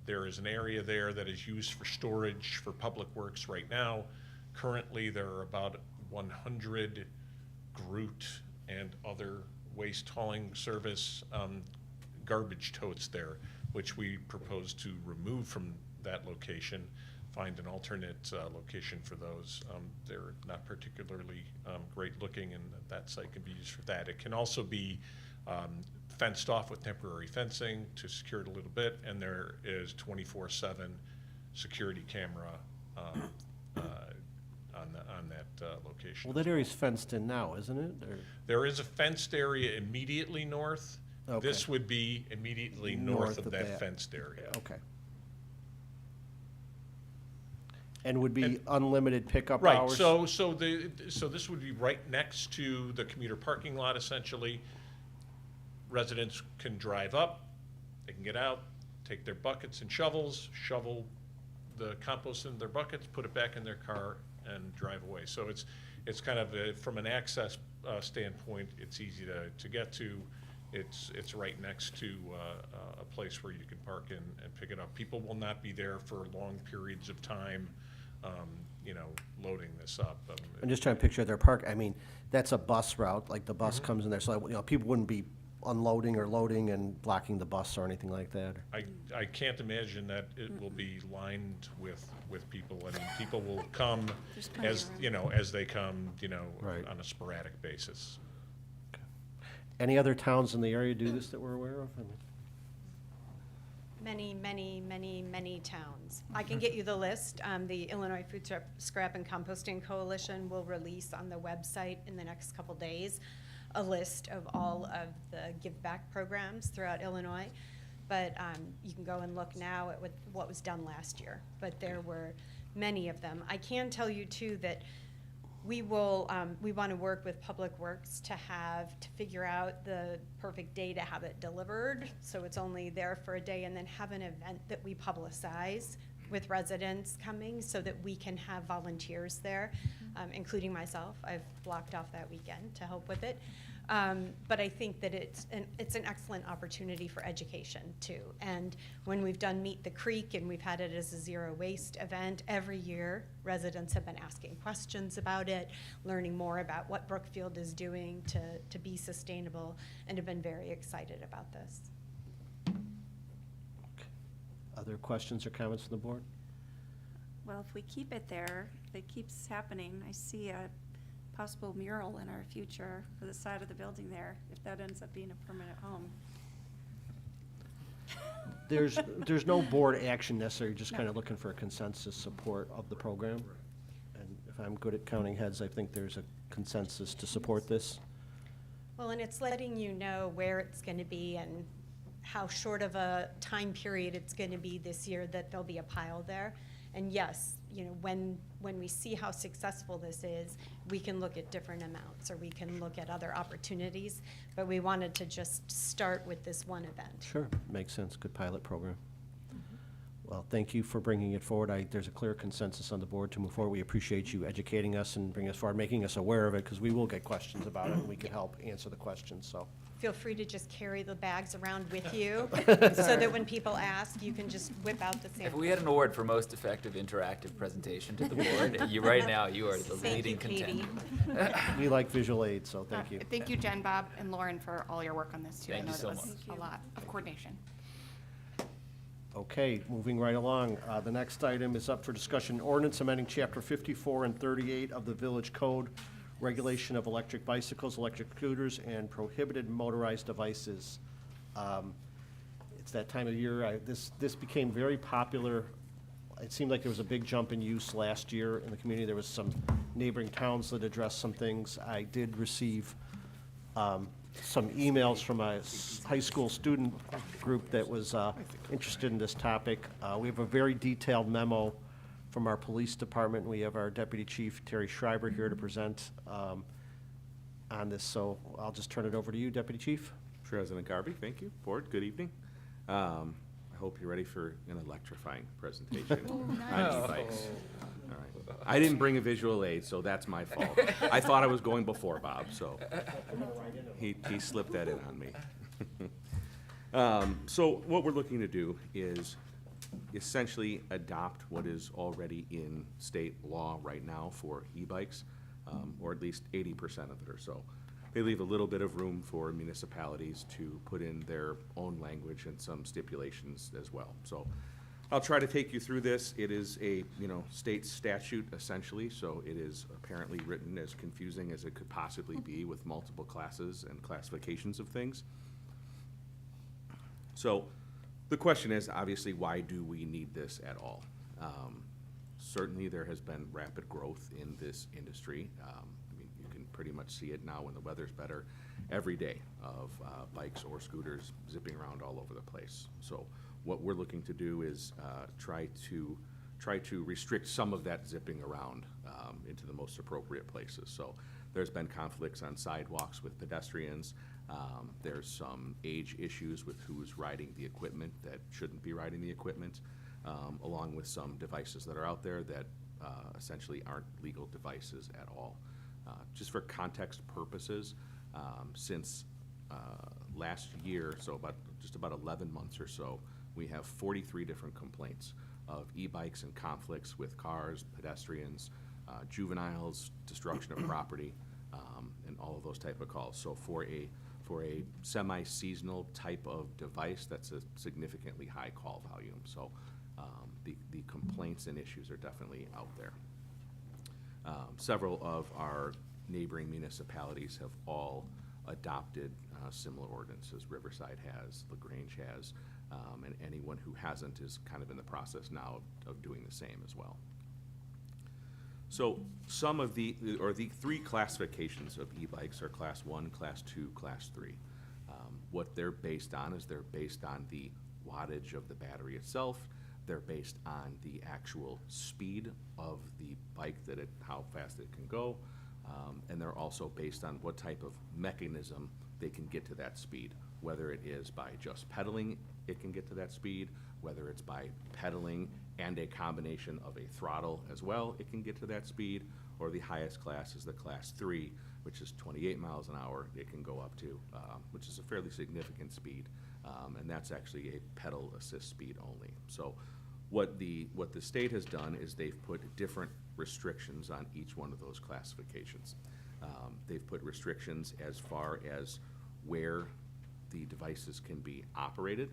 There is an area there that is used for storage for Public Works right now. Currently, there are about 100 Groot and other waste hauling service garbage totes there, which we propose to remove from that location, find an alternate location for those. They're not particularly great looking, and that site can be used for that. It can also be fenced off with temporary fencing to secure it a little bit, and there is 24/7 security camera on that location. Well, that area's fenced in now, isn't it? Or- There is a fenced area immediately north. Okay. This would be immediately north of that fenced area. Okay. And would be And- unlimited pickup Right, hours? so this would be right next to the commuter parking lot, essentially. Residents can drive up, they can get out, take their buckets and shovels, shovel the compost in their buckets, put it back in their car, and drive away. So it's kind of, from an access standpoint, it's easy to get to. It's right next to a place where you can park and pick it up. People will not be there for long periods of time, loading this up. I'm just trying to picture their park, that's a bus route, like the bus comes in there, so, people wouldn't be unloading or loading and blocking the bus or anything like that. I can't imagine that it will be lined with people. People will come There's plenty as, of room. as they come, Right. on a sporadic basis. Any other towns in the area do this that we're aware of? Many, many, many, many towns. I can get you the list. The Illinois Food Scrap and Composting Coalition will release on the website in the next couple days a list of all of the give back programs throughout Illinois. But you can go and look now at what was done last year. But there were many of them. I can tell you too that we want to work with Public Works to figure out the perfect day to have it delivered. So it's only there for a day, and then have an event that we publicize with residents coming so that we can have volunteers there, including myself. I've blocked off that weekend to help with it. But I think that it's an excellent opportunity for education too. And when we've done Meet the Creek and we've had it as a zero waste event, every year residents have been asking questions about it, learning more about what Brookfield is doing to be sustainable, and have been very excited about this. Other questions or comments from the board? Well, if we keep it there, if it keeps happening, I see a possible mural in our future for the side of the building there, if that ends up being a permanent home. There's no board action necessary, just kind of looking for a consensus support of the program. And if I'm good at counting heads, I think there's a consensus to support this. Well, and it's letting you know where it's gonna be and how short of a time period it's gonna be this year that there'll be a pile there. And yes, you know, when we see how successful this is, we can look at different amounts, or we can look at other opportunities, but we wanted to just start with this one event. Sure, makes sense, good pilot program. Well, thank you for bringing it forward. There's a clear consensus on the board to move forward. We appreciate you educating us and bringing us forward, making us aware of it, because we will get questions about it, and we can help answer the questions, so. Feel free to just carry the bags around with you, so that when people ask, you can just whip out the If sample. we had an award for most effective interactive presentation to the board, right now, you are the Thank you, leading Katie. contender. We like visual aids, so thank you. Thank you, Jen, Bob, and Lauren, for all your work on this, too. Thank you I know so that was much. a lot of coordination. Okay, moving right along. The next item is up for discussion, ordinance amending Chapter 54 and 38 of the Village Code, regulation of electric bicycles, electric scooters, and prohibited motorized devices. It's that time of year, this became very popular. It seemed like there was a big jump in use last year in the community. There was some neighboring towns that addressed some things. I did receive some emails from a high school student group that was interested in this topic. We have a very detailed memo from our police department. We have our Deputy Chief, Terry Schreiber, here to present on this, so I'll just turn it over to you, Deputy Chief. President Garvey, thank you. Board, good evening. I hope you're ready for an electrifying presentation on e-bikes. All right. I didn't bring a visual aid, so that's my fault. I thought I was going before Bob, so he slipped that in on me. So what we're looking to do is essentially adopt what is already in state law right now for e-bikes, or at least 80% of it or so. They leave a little bit of room for municipalities to put in their own language and some stipulations as well. So I'll try to take you through this. It is a, state statute essentially, so it is apparently written as confusing as it could possibly be with multiple classes and classifications of things. So the question is, obviously, why do we need this at all? Certainly there has been rapid growth in this industry. You can pretty much see it now when the weather's better every day of bikes or scooters zipping around all over the place. So what we're looking to do is try to restrict some of that zipping around into the most appropriate places. So there's been conflicts on sidewalks with pedestrians. There's some age issues with who's riding the equipment that shouldn't be riding the equipment, along with some devices that are out there that essentially aren't legal devices at all. Just for context purposes, since last year, so just about 11 months or so, we have 43 different complaints of e-bikes and conflicts with cars, pedestrians, juveniles, destruction of property, and all of those type of calls. So for a semi-seasonal type of device, that's a significantly high call volume. So the complaints and issues are definitely out there. Several of our neighboring municipalities have all adopted similar ordinances. Riverside has, LaGrange has, and anyone who hasn't is kind of in the process now of doing the same as well. So some of the three classifications of e-bikes are Class 1, Class 2, Class 3. What they're based on is they're based on the wattage of the battery itself. They're based on the actual speed of the bike, how fast it can go, and they're also based on what type of mechanism they can get to that speed, whether it is by just pedaling it can get to that speed, whether it's by pedaling and a combination of a throttle as well, it can get to that speed, or the highest class is the Class 3, which is 28 miles an hour it can go up to, which is a fairly significant speed, and that's actually a pedal assist speed only. So what the state has done is they've put different restrictions on each one of those classifications. They've put restrictions as far as where the devices can be operated,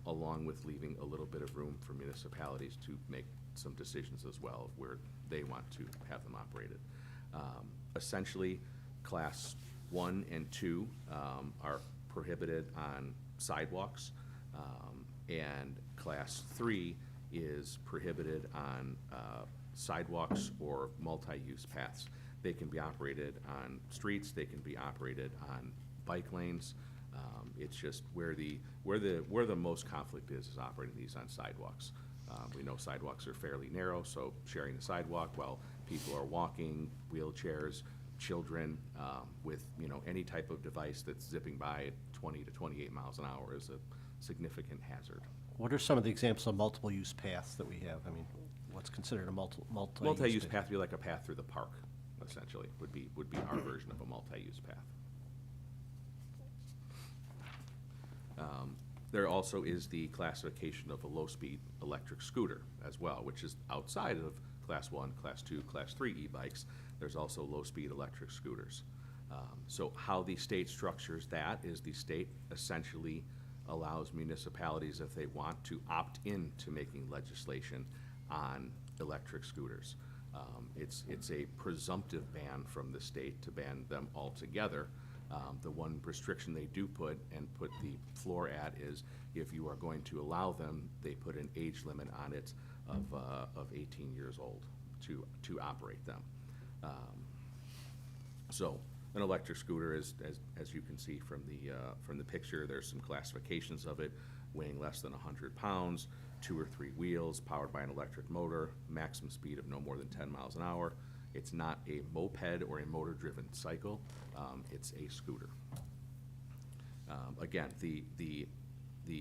along with leaving a little bit of room for municipalities to make some decisions as well of where they want to have them operated. Essentially, Class 1 and 2 are prohibited on sidewalks, and Class 3 is prohibited on sidewalks or multi-use paths. They can be operated on streets, they can be operated on bike lanes. It's just where the most conflict is operating these on sidewalks. We know sidewalks are fairly narrow, so sharing the sidewalk while people are walking, wheelchairs, children, with, any type of device that's zipping by at 20 to 28 miles an hour is a significant hazard. What are some of the examples of multiple-use paths that we have? I mean, what's considered a multi-use? Multi-use path would be like a path through the park, essentially, would be our version of a multi-use path. There also is the classification of a low-speed electric scooter as well, which is outside of Class 1, Class 2, Class 3 e-bikes. There's also low-speed electric scooters. So how the state structures that is the state essentially allows municipalities, if they want, to opt in to making legislation on electric scooters. It's a presumptive ban from the state to ban them altogether. The one restriction they do put the floor at is if you are going to allow them, they put an age limit on it of 18 years old to operate them. So an electric scooter is, as you can see from the picture, there's some classifications of it, weighing less than 100 pounds, 2 or 3 wheels, powered by an electric motor, maximum speed of no more than 10 miles an hour. It's not a moped or a motor-driven cycle. It's a scooter. Again, the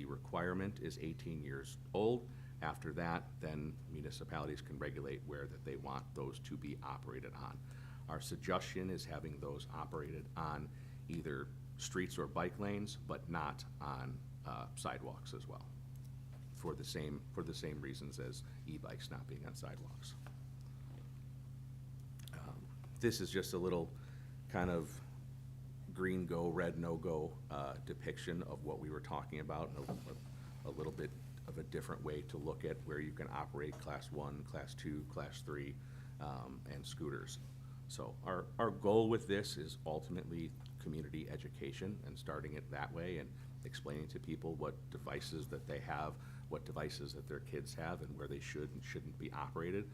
requirement is 18 years old. After that, then municipalities can regulate where that they want those to be operated on. Our suggestion is having those operated on either streets or bike lanes, but not on sidewalks as well, for the same reasons as e-bikes not being on sidewalks. This is just a little kind of green go, red no go depiction of what we were talking about, and a little bit of a different way to look at where you can operate Class 1, Class 2, Class 3, and scooters. So our goal with this is ultimately community education and starting it that way and explaining to people what devices that they have, what devices that their kids have, and where they should and shouldn't be operated.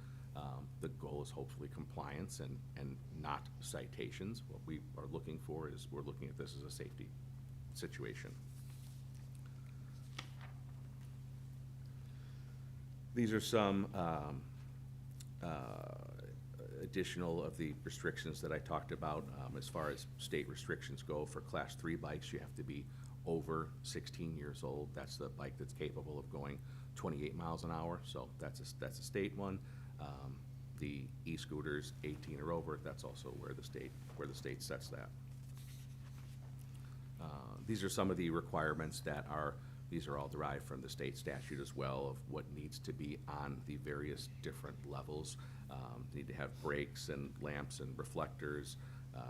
The goal is hopefully compliance and not citations. What we are looking for is we're looking at this as a safety situation. These are some additional of the restrictions that I talked about. As far as state restrictions go, for Class 3 bikes, you have to be over 16 years old. That's the bike that's capable of going 28 miles an hour, so that's a state one. The e-scooters, 18 or over, that's also where the state sets that. These are some of the requirements these are all derived from the state statute as well, of what needs to be on the various different levels. They need to have brakes and lamps and reflectors.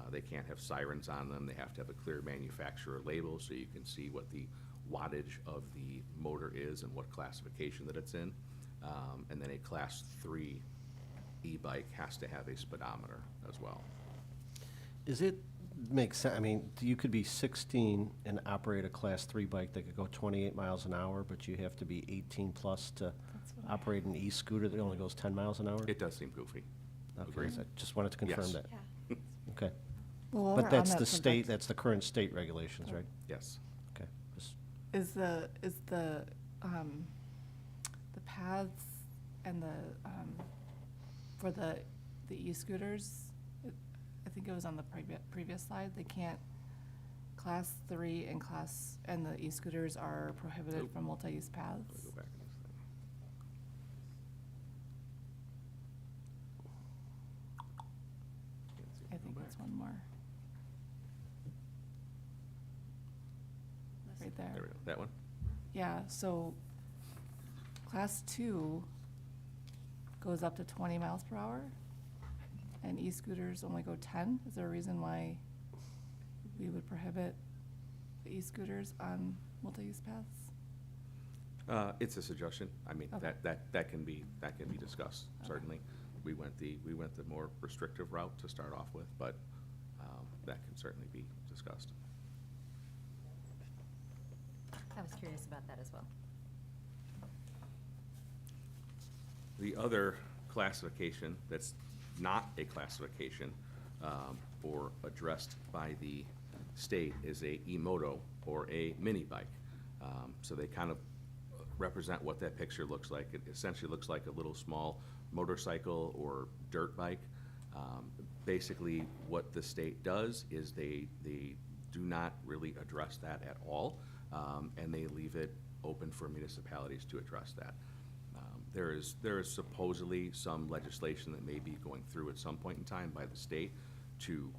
They can't have sirens on them. They have to have a clear manufacturer label so you can see what the wattage of the motor is and what classification that it's in. And then a Class 3 e-bike has to have a speedometer as well. Makes sense, I mean, you could be 16 and operate a Class 3 bike that could go 28 miles an hour, but you have to be 18 plus to operate an e-scooter that only goes 10 miles an hour? It does seem goofy. Okay, Agreed. so I just wanted to confirm Yes. that. Yeah. Okay. Well, while But we're that's on the that state, subject, that's the current state regulations, right? Yes. Okay. Just- Is the paths and for the e-scooters, I think it was on the previous slide, they can't, Class 3 and the e-scooters are prohibited Nope. from multi-use Let me paths? go back to this thing. Can't see if I go think back. it's one more. Right There there. we go, that one? Yeah, so Class 2 goes up to 20 miles per hour, and e-scooters only go 10. Is there a reason why we would prohibit the e-scooters on multi-use paths? It's a suggestion. I mean, Okay. that can be discussed, certainly. We went the more restrictive route to start off with, but that can certainly be discussed. I was curious about that as well. The other classification that's not a classification or addressed by the state is a e-moto or a mini bike. So they kind of represent what that picture looks like. It essentially looks like a little small motorcycle or dirt bike. Basically, what the state does is they do not really address that at all, and they leave it open for municipalities to address that. There is supposedly some legislation that may be going through at some point in time by the state to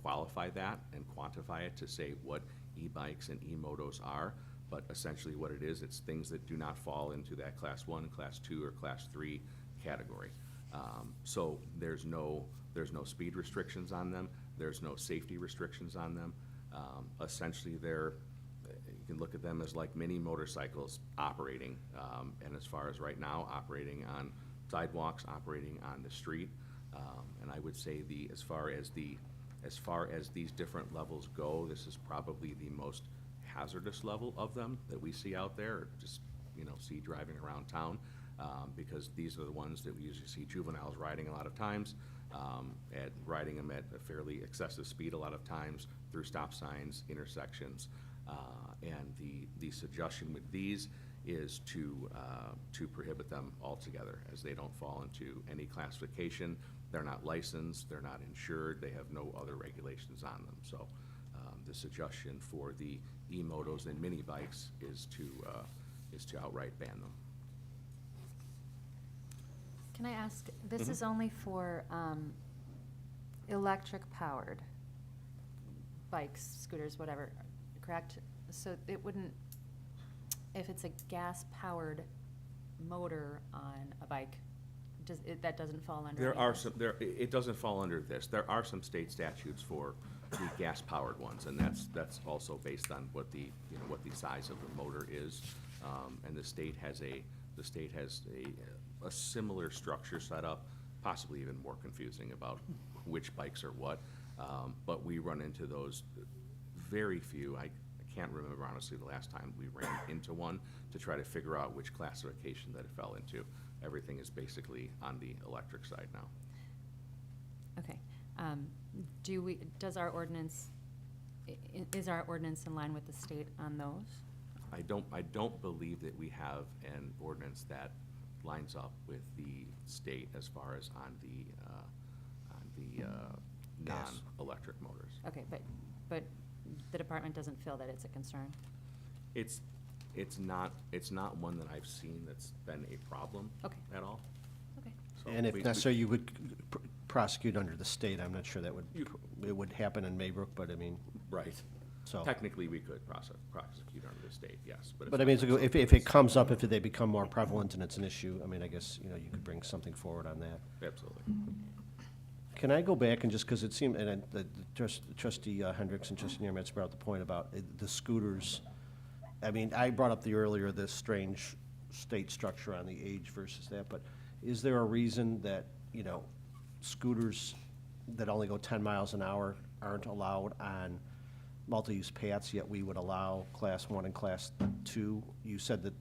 qualify that and quantify it to say what e-bikes and e-motos are. But essentially what it is, it's things that do not fall into that Class 1, Class 2, or Class 3 category. So there's no speed restrictions on them. There's no safety restrictions on them. Essentially, you can look at them as like mini motorcycles operating, and as far as right now, operating on sidewalks, operating on the street. And I would say as far as these different levels go, this is probably the most hazardous level of them that we see out there, just, see driving around town, because these are the ones that we usually see juveniles riding a lot of times, riding them at a fairly excessive speed a lot of times through stop signs, intersections, and the suggestion with these is to prohibit them altogether, as they don't fall into any classification. They're not licensed, they're not insured, they have no other regulations on them. So the suggestion for the e-motos and mini bikes is to outright ban them. Can I ask, this is only for electric-powered bikes, scooters, whatever, correct? So it wouldn't, if it's a gas-powered motor on a bike, that doesn't fall under? There are some, it doesn't fall under this. There are some state statutes for the gas-powered ones, and that's also based on what the size of the motor is. And the state has a similar structure set up, possibly even more confusing about which bikes are what. But we run into those very few. I can't remember honestly the last time we ran into one to try to figure out which classification that it fell into. Everything is basically on the electric side now. Okay. Is our ordinance in line with the state on those? I don't believe that we have an ordinance that lines up with the state as far as on the non-electric motors. Okay, but the department doesn't feel that it's a concern? It's not one that I've seen that's been a problem Okay. at all. Okay. So And if we- necessary, you would prosecute under the state. I'm not sure that it would happen in Maybrook, but I mean, Right. so. Technically, we could prosecute under the state, yes. But I mean, if it comes up, if they become more prevalent and it's an issue, I mean, I guess, you could bring something forward on that. Absolutely. Can I go back and just, because it seemed, and Trustee Hendricks and Trustee Niemetz brought up the point about the scooters. I mean, I brought up earlier this strange state structure on the age versus that, but is there a reason that, scooters that only go 10 miles an hour aren't allowed on multi-use paths, yet we would allow Class 1 and Class 2? You said that,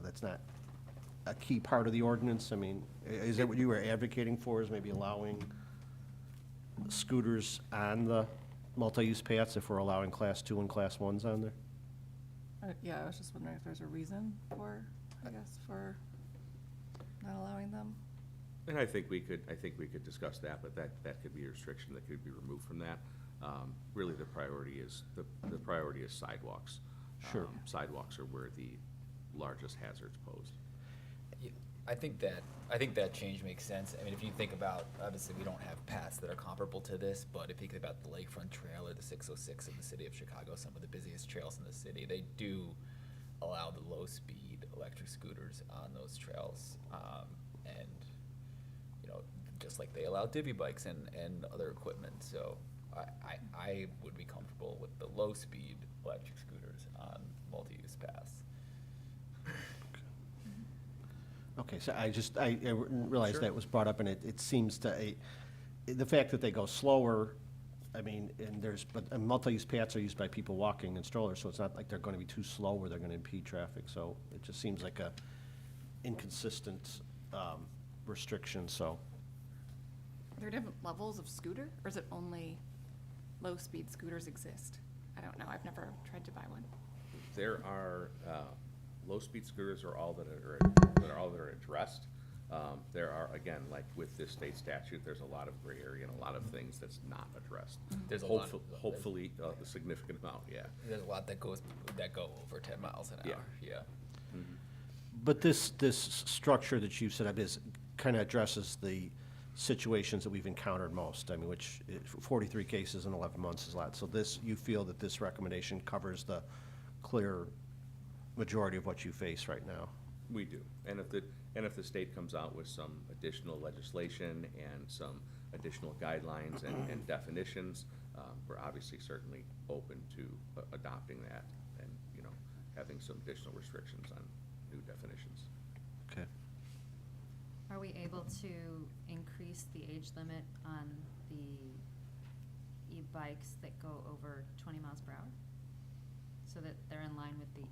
that's not a key part of the ordinance. I mean, is that what you were advocating for, is maybe allowing scooters on the multi-use paths if we're allowing Class 2 and Class 1s on there? Yeah, I was just wondering if there's a reason for not allowing them. And I think we could discuss that, but that could be a restriction that could be removed from that. Really, the priority is sidewalks. Sure. Sidewalks are where the largest hazards posed. Yeah, I think that change makes sense. I mean, if you think about, obviously, we don't have paths that are comparable to this, but if you think about the Lakefront Trail or the 606 in the city of Chicago, some of the busiest trails in the city, they do allow the low-speed electric scooters on those trails. And, just like they allow divvy bikes and other equipment. So I would be comfortable with the low-speed electric scooters on multi-use paths. Okay, so I realized Sure. that was brought up, and it seems the fact that they go slower, I mean, but multi-use paths are used by people walking and strollers, so it's not like they're going to be too slow where they're going to impede traffic, so it just seems like a inconsistent restriction, so. Are there different levels of scooter, or is it only low-speed scooters exist? I don't know, I've never tried to buy one. There are, low-speed scooters are all that are addressed. There are, again, like with this state statute, there's a lot of gray area and a lot of things that's not addressed. There's a lot. Hopefully, a significant amount, yeah. There's a lot that go over 10 miles an Yeah. hour, yeah. But this structure that you've set up is, kind of addresses the situations that we've encountered most. I mean, 43 cases in 11 months is a lot. So this, you feel that this recommendation covers the clear majority of what you face right now? We do. And if the state comes out with some additional legislation and some additional guidelines and definitions, we're obviously certainly open to adopting that and, you know, having some additional restrictions on new definitions. Okay. Are we able to increase the age limit on the e-bikes that go over 20 miles per hour? So that they're in line with the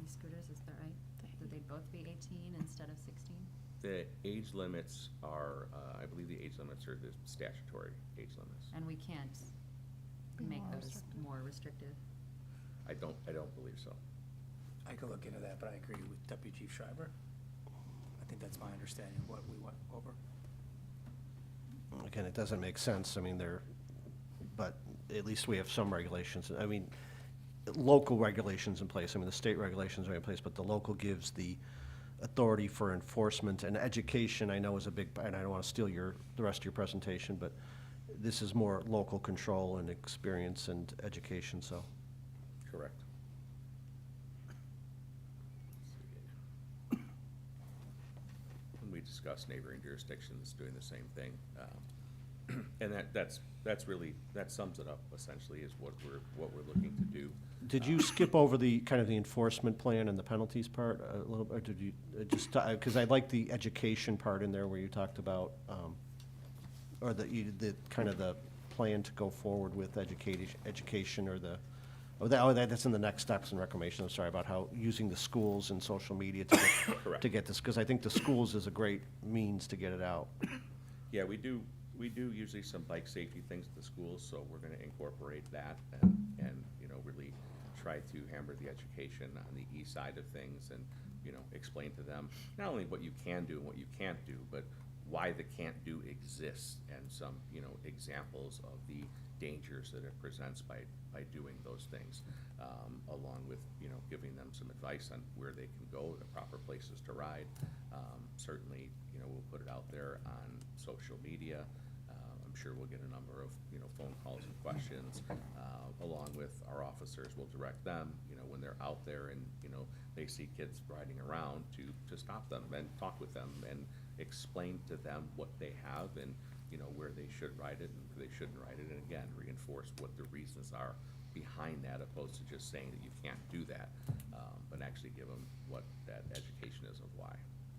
e-scooters, is that right? That they'd both be 18 instead of 16? The age limits are, I believe the age limits are the statutory age limits. And we can't Be make more those restrictive. more restrictive? I don't believe so. I could look into that, but I agree with Deputy Chief Schreiber. I think that's my understanding of what we went over. Again, it doesn't make sense, I mean, but at least we have some regulations. I mean, local regulations in place, I mean, the state regulations are in place, but the local gives the authority for enforcement and education, I know is a big, and I don't want to steal the rest of your presentation, but this is more local control and experience and education, so. Correct. When we discuss neighboring jurisdictions doing the same thing, and that's really, that sums it up essentially, is what we're looking to do. Did you skip over the, kind of the enforcement plan and the penalties part a little, or did you, just, because I like the education part in there where you talked about, or the kind of the plan to go forward with education, or the, that's in the next steps in reclamation, I'm sorry, about how using the schools and social media to get, Correct. to get this, because I think the schools is a great means to get it out. Yeah, we do usually some bike safety things at the schools, so we're gonna incorporate that and, you know, really try to hammer the education on the east side of things and, you know, explain to them not only what you can do and what you can't do, but why the can't do exists and some, you know, examples of the dangers that it presents by doing those things, along with, you know, giving them some advice on where they can go, the proper places to ride. Certainly, you know, we'll put it out there on social media. I'm sure we'll get a number of, you know, phone calls and questions, along with our officers. We'll direct them, you know, when they're out there and, you know, they see kids riding around to stop them and talk with them and explain to them what they have and, you know, where they should ride it and where they shouldn't ride it. And again, reinforce what the reasons are behind that, opposed to just saying that you can't do that, but actually give them what that education is of why.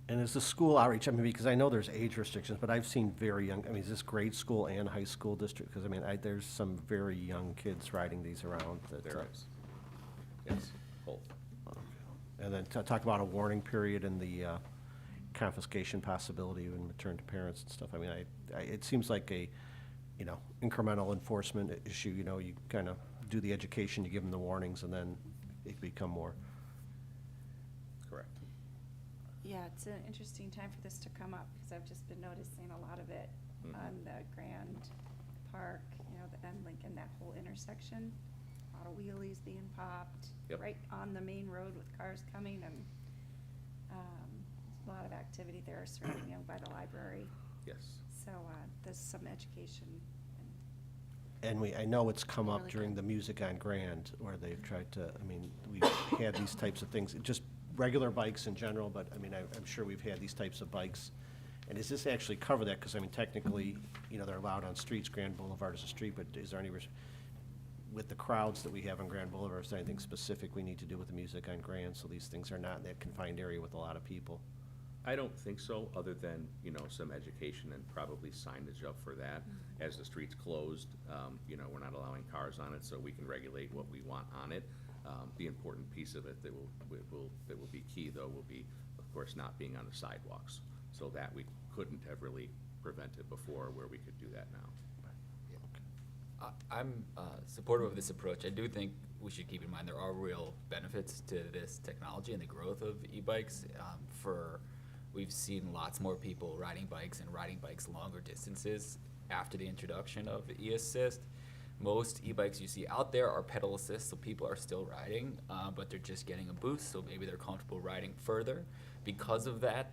And is the school outreach, I mean, because I know there's age restrictions, but I've seen very young, I mean, is this grade school and high school district? Because, I mean, there's some very young kids riding these around that. There is. Yes, both. And then talk about a warning period and the confiscation possibility and return to parents and stuff. I mean, it seems like a, you know, incremental enforcement issue, you know, you kind of do the education, you give them the warnings, and then it become more. Correct. Yeah, it's an interesting time for this to come up, because I've just been noticing a lot of it on the Grand Park, you know, the end Lincoln, that whole intersection. A lot of wheelies being popped. Yep. Right on the main road with cars coming, and a lot of activity there surrounding, you know, by the library. Yes. So there's some education. And I know it's come up Really during good. the Music on Grand, where they've tried to, I mean, we've had these types of things, just regular bikes in general, but, I mean, I'm sure we've had these types of bikes. And does this actually cover that? Because, I mean, technically, you know, they're allowed on streets, Grand Boulevard is a street, but is there any, with the crowds that we have on Grand Boulevard, is there anything specific we need to do with the Music on Grand, so these things are not in that confined area with a lot of people? I don't think so, other than, you know, some education and probably signage up for that. As the street's closed, you know, we're not allowing cars on it, so we can regulate what we want on it. The important piece of it that will be key, though, will be, of course, not being on the sidewalks. So that we couldn't have really prevented before where we could do that now. I'm supportive of this approach. I do think we should keep in mind there are real benefits to this technology and the growth of e-bikes. We've seen lots more people riding bikes and riding bikes longer distances after the introduction of e-assist. Most e-bikes you see out there are pedal assist, so people are still riding, but they're just getting a boost, so maybe they're comfortable riding further. Because of that,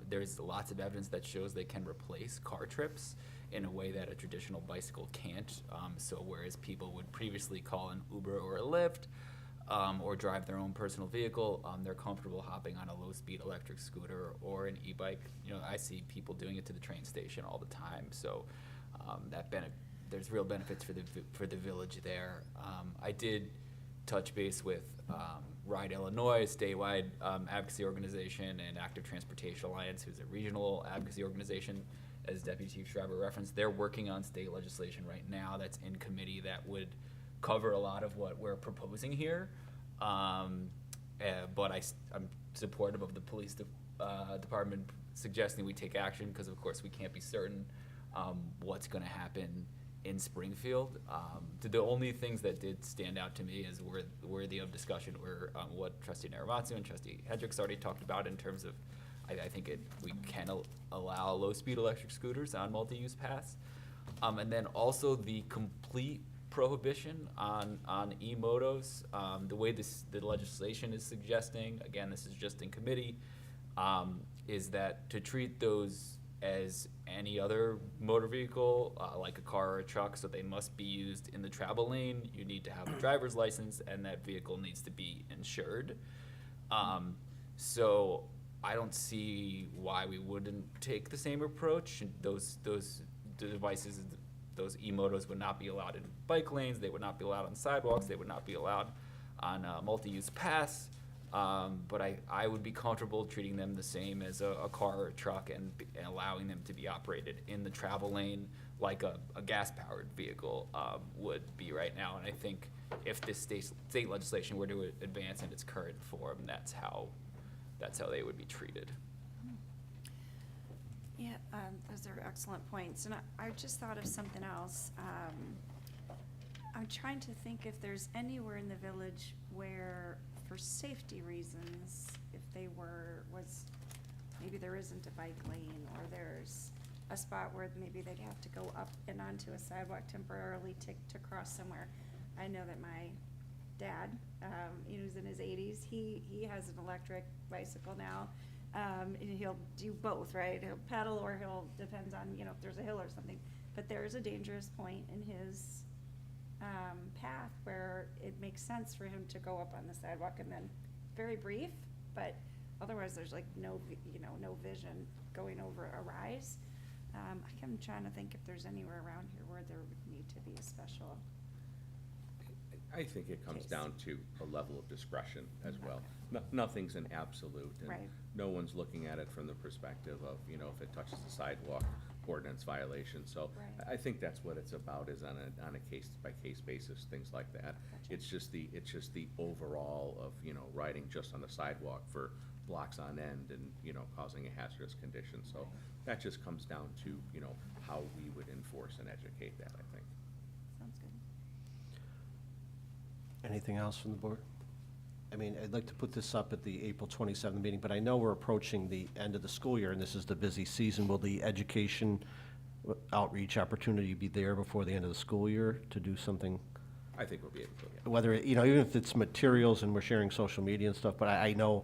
there's lots of evidence that shows they can replace car trips in a way that a traditional bicycle can't. So whereas people would previously call an Uber or a Lyft, or drive their own personal vehicle, they're comfortable hopping on a low-speed electric scooter or an e-bike. I see people doing it to the train station all the time, so there's real benefits for the village there. I did touch base with Ride Illinois, statewide advocacy organization, and Active Transportation Alliance, who's a regional advocacy organization, as Deputy Chief Schreiber referenced. They're working on state legislation right now that's in committee that would cover a lot of what we're proposing here. But I'm supportive of the police department suggesting we take action, because of course we can't be certain what's going to happen in Springfield. The only things that did stand out to me as worthy of discussion were what Trustee Naramatsu and Trustee Hendricks already talked about in terms of, I think we can allow low-speed electric scooters on multi-use paths. And then also the complete prohibition on e-motos. The way the legislation is suggesting, again, this is just in committee, is that to treat those as any other motor vehicle, like a car or a truck, so they must be used in the travel lane. You need to have a driver's license, and that vehicle needs to be insured. So I don't see why we wouldn't take the same approach. Those devices, those e-motos would not be allowed in bike lanes. They would not be allowed on sidewalks. They would not be allowed on multi-use paths. But I would be comfortable treating them the same as a car or a truck and allowing them to be operated in the travel lane like a gas-powered vehicle would be right now. And I think if this state legislation were to advance in its current form, that's how they would be treated. Yeah, those are excellent points. And I just thought of something else. I'm trying to think if there's anywhere in the village where, for safety reasons, if maybe there isn't a bike lane, or there's a spot where maybe they'd have to go up and onto a sidewalk temporarily to cross somewhere. I know that my dad, who's in his 80s, he has an electric bicycle now. And he'll do both, right? He'll pedal, or depends on, if there's a hill or something. But there's a dangerous point in his path where it makes sense for him to go up on the sidewalk, and then very brief, but otherwise there's like no vision going over a rise. I'm trying to think if there's anywhere around here where there would need to be a special. I think it comes Case. down to a level of discretion as well. Nothing's an absolute, and Right. no one's looking at it from the perspective of, if it touches the sidewalk, ordinance violation. So Right. I think that's what it's about, is on a case-by-case basis, things like that. Gotcha. It's just the overall of, riding just on the sidewalk for blocks on end and, causing a hazardous condition. So Right. that just comes down to, how we would enforce and educate that, I think. Sounds good. Anything else from the board? I'd like to put this up at the April 27th meeting, but I know we're approaching the end of the school year, and this is the busy season. Will the education outreach opportunity be there before the end of the school year to do something? I think we'll be able to, yeah. Whether, even if it's materials and we're sharing social media and stuff, but I know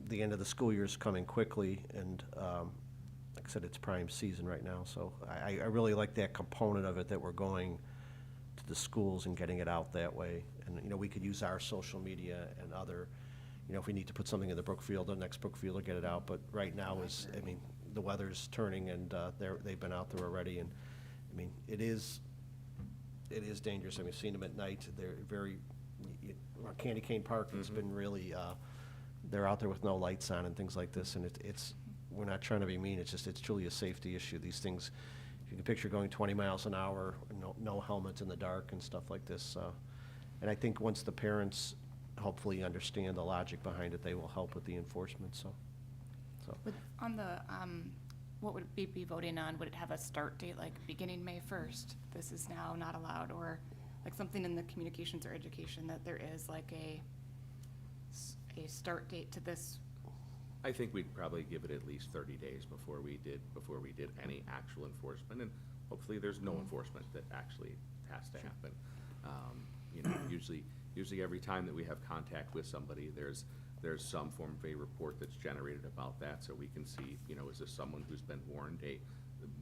the end of the school year is coming quickly, and like I said, it's prime season right now, so I really like that component of it, that we're going to the schools and getting it out that way. And, we could use our social media and other, if we need to put something in the Brookfield, the next Brookfield will get it out, but right now is, the weather's turning, and they've been out there already, and, it is dangerous. I've seen them at night. They're very, Candy Cane Park has been really, they're out there with no lights on and things like this, and it's, we're not trying to be mean, it's truly a safety issue. These things, you can picture going 20 miles an hour, no helmets in the dark and stuff like this. And I think once the parents hopefully understand the logic behind it, they will help with the enforcement, so. On the what would we be voting on? Would it have a start date, like beginning May 1st? This is now not allowed, or like something in the communications or education that there is like a start date to this? I think we'd probably give it at least 30 days before we did any actual enforcement, and hopefully there's no enforcement that actually has to happen. You know, usually every time that we have contact with somebody, there's some form of a report that's generated about that, so we can see, you know, is this someone who's been warned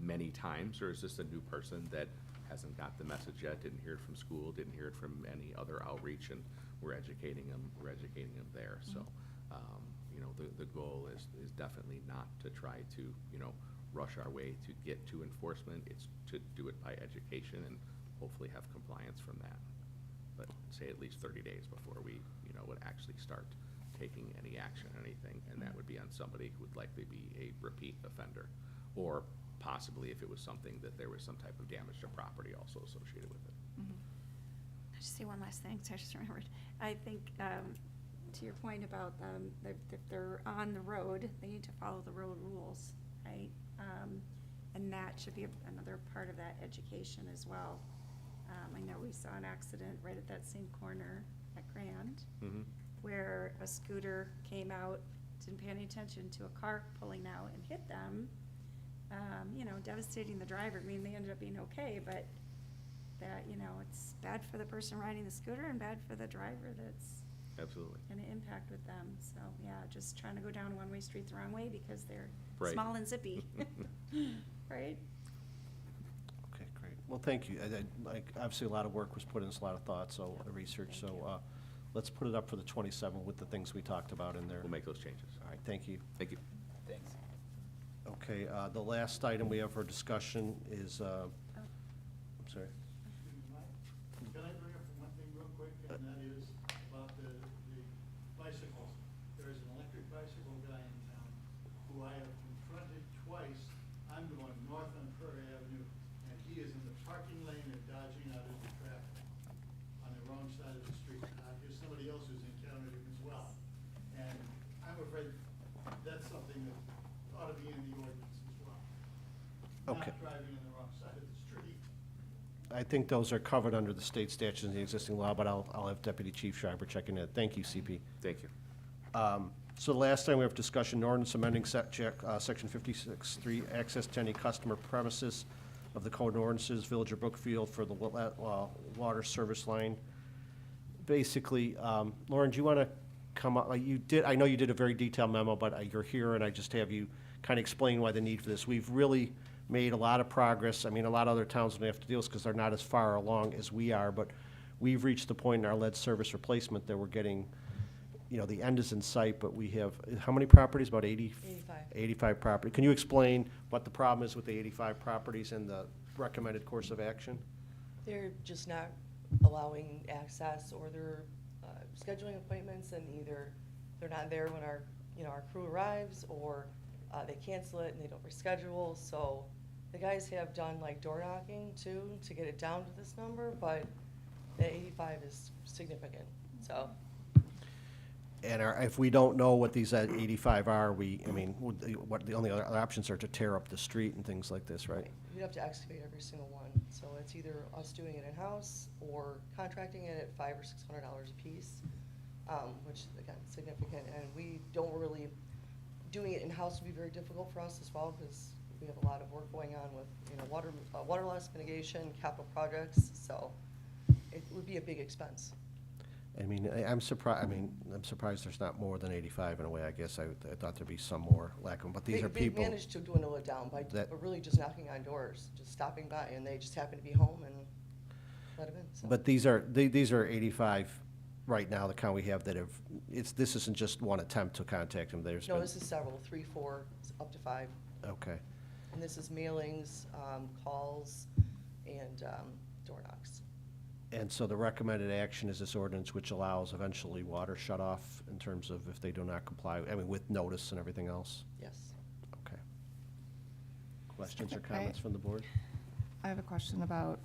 many times, or is this a new person that hasn't got the message yet, didn't hear it from school, didn't hear it from any other outreach, and we're educating them there. So, you know, the goal is definitely not to try to, you know, rush our way to get to enforcement. It's to do it by education and hopefully have compliance from that. But say at least 30 days before we, you know, would actually start taking any action or anything, and that would be on somebody who would likely be a repeat offender, or possibly if it was something that there was some type of damage to property also associated with it. I just say one last thing, so I just remembered. I think, to your point about if they're on the road, they need to follow the road rules, right? And that should be another part of that education as well. I know we saw an accident right at that same corner at Grand, where a scooter came out, didn't pay any attention to a car pulling out and hit them, you know, devastating the driver. I mean, they ended up being okay, but that, you know, it's bad for the person riding the scooter and bad for the driver that's Absolutely. going to impact with them. So, yeah, just trying to go down one-way street the wrong way because they're Right. small and zippy. Right? Okay, great. Well, thank you. Like, obviously, a lot of work was put in, a lot of thought, so, research, Thank so, let's put it up for the 27th with the things we talked about in there. We'll make those changes. All right, thank you. Thank you. Thanks. Okay, the last item we have for discussion is, I'm sorry. Can I bring up one thing real quick, and that is about the bicycles. There is an electric bicycle guy in town who I have confronted twice. I'm going north on Prairie Avenue, and he is in the parking lane and dodging out into traffic on the wrong side of the street. Here's somebody else who's encountered him as well. And I'm afraid that's something that ought to be in the ordinance as well. Okay. Not driving on the wrong side of the street. I think those are covered under the state statutes and the existing law, but I'll have Deputy Chief Schreiber check into it. Thank you, CP. Thank you. So the last time we have discussion, ordinance amending section 56.3, access to any customer premises of the code and ordinances, Village of Brookfield for the water service line. Basically, Lauren, do you want to come up, I know you did a very detailed memo, but you're here, and I just have you kind of explain why the need for this. We've really made a lot of progress. I mean, a lot of other towns don't have to deal with this because they're not as far along as we are, but we've reached the point in our lead service replacement that we're getting, you know, the end is in sight, but we have, how many properties? About 80? 85 properties. Can you explain what the problem is with the 85 properties and the recommended course of action? They're just not allowing access, or they're scheduling appointments, and either they're not there when our crew arrives, or they cancel it and they don't reschedule. So the guys have done like door knocking too to get it down to this number, but the 85 is significant, so. And if we don't know what these 85 are, what the only other options are to tear up the street and things like this, right? You'd have to excavate every single one. So it's either us doing it in-house or contracting it at $500 or $600 a piece, which again, significant. And we don't really, doing it in-house would be very difficult for us as well, because we have a lot of work going on with, water loss mitigation, capital projects. So it would be a big expense. I mean, I'm surprised there's not more than 85 in a way. I guess I thought there'd be some more lack of, but these are people. They managed to dwindle it down by that- really just knocking on doors, just stopping by, and they just happen to be home and let them in. So. But these are 85 right now, the count we have that have, this isn't just one attempt to contact them. There's No, been. this is several, 3, 4, up to 5. Okay. And this is mailings, calls, and door knocks. And so the recommended action is this ordinance, which allows eventually water shut off in terms of if they do not comply, with notice and everything else? Yes. Okay. Questions or Okay. comments from the board? I have a question about,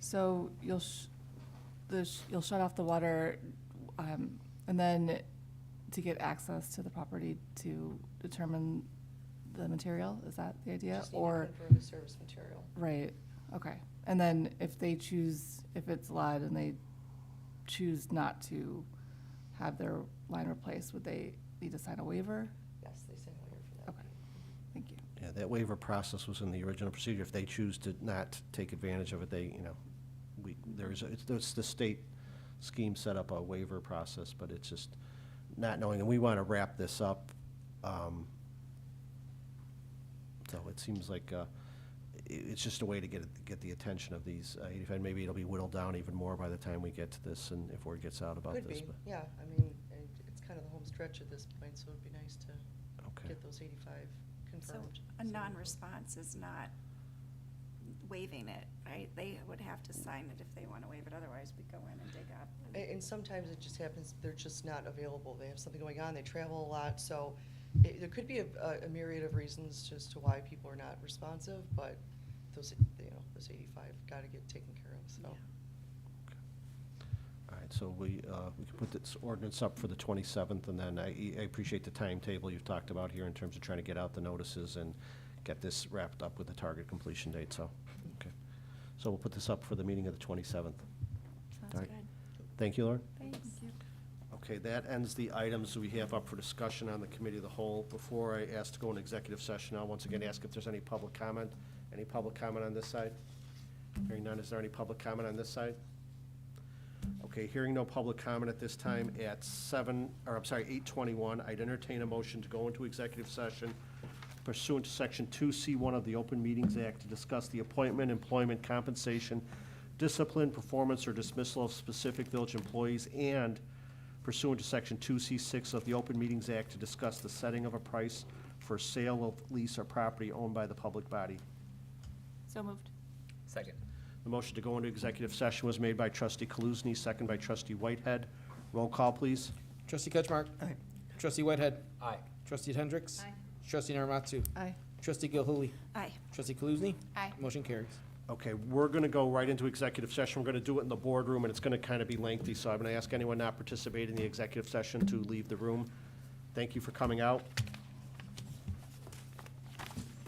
so you'll shut off the water, and then to get access to the property to determine the material? Is that the idea? Just need to Or, confirm the service material. right, okay. And then if they choose, if it's lead and they choose not to have their line replaced, would they need to sign a waiver? Yes, they send a waiver for that. Okay, thank you. Yeah, that waiver process was in the original procedure. If they choose to not take advantage of it, they, it's the state scheme set up a waiver process, but it's just not knowing, and we want to wrap this up. So it seems like it's just a way to get the attention of these 85. Maybe it'll be whittled down even more by the time we get to this and if word gets out about Could this. be, but- yeah, I mean, it's kind of the home stretch at this point, so it'd be nice to Okay. get those 85 So confirmed. a non-response is not waiving it, right? They would have to sign it if they want to waive it, otherwise we go in and dig up. And sometimes it just happens, they're just not available, they have something going on, they travel a lot, so there could be a myriad of reasons as to why people are not responsive, but those 85 gotta get taken care of, so. All right, so we can put this ordinance up for the 27th, and then I appreciate the timetable you've talked about here in terms of trying to get out the notices and get this wrapped up with the target completion date, so, okay. So we'll put this up for the meeting of the 27th. Sounds All right. good. Thank you, Lauren. Thanks. Okay, that ends the items we have up for discussion on the committee of the whole. Before I ask to go into executive session, I'll once again ask if there's any public comment. Any public comment on this side? Hearing none, is there any public comment on this side? Okay, hearing no public comment at this time at 8:21, I'd entertain a motion to go into executive session pursuant to Section 2C1 of the Open Meetings Act to discuss the appointment, employment, compensation, discipline, performance, or dismissal of specific village employees, and pursuant to Section 2C6 of the Open Meetings Act to discuss the setting of a price for sale of lease or property owned by the public body. So moved. Second. The motion to go into executive session was made by trustee Kaluzny, second by trustee Whitehead. Roll call, please. Trustee Ketchmark. Aye. Trustee Whitehead. Aye. Trustee Hendricks. Aye. Trustee Narmatsu. Aye. Trustee Gilhooly. Aye. Trustee Kaluzny. Aye. Motion carries. Okay, we're going to go right into executive session. We're going to do it in the boardroom, and it's going to kind of be lengthy, so I'm going to ask anyone not participating in the executive session to leave the room. Thank you for coming out.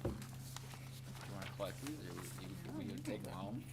You want to collect these, or we take them home?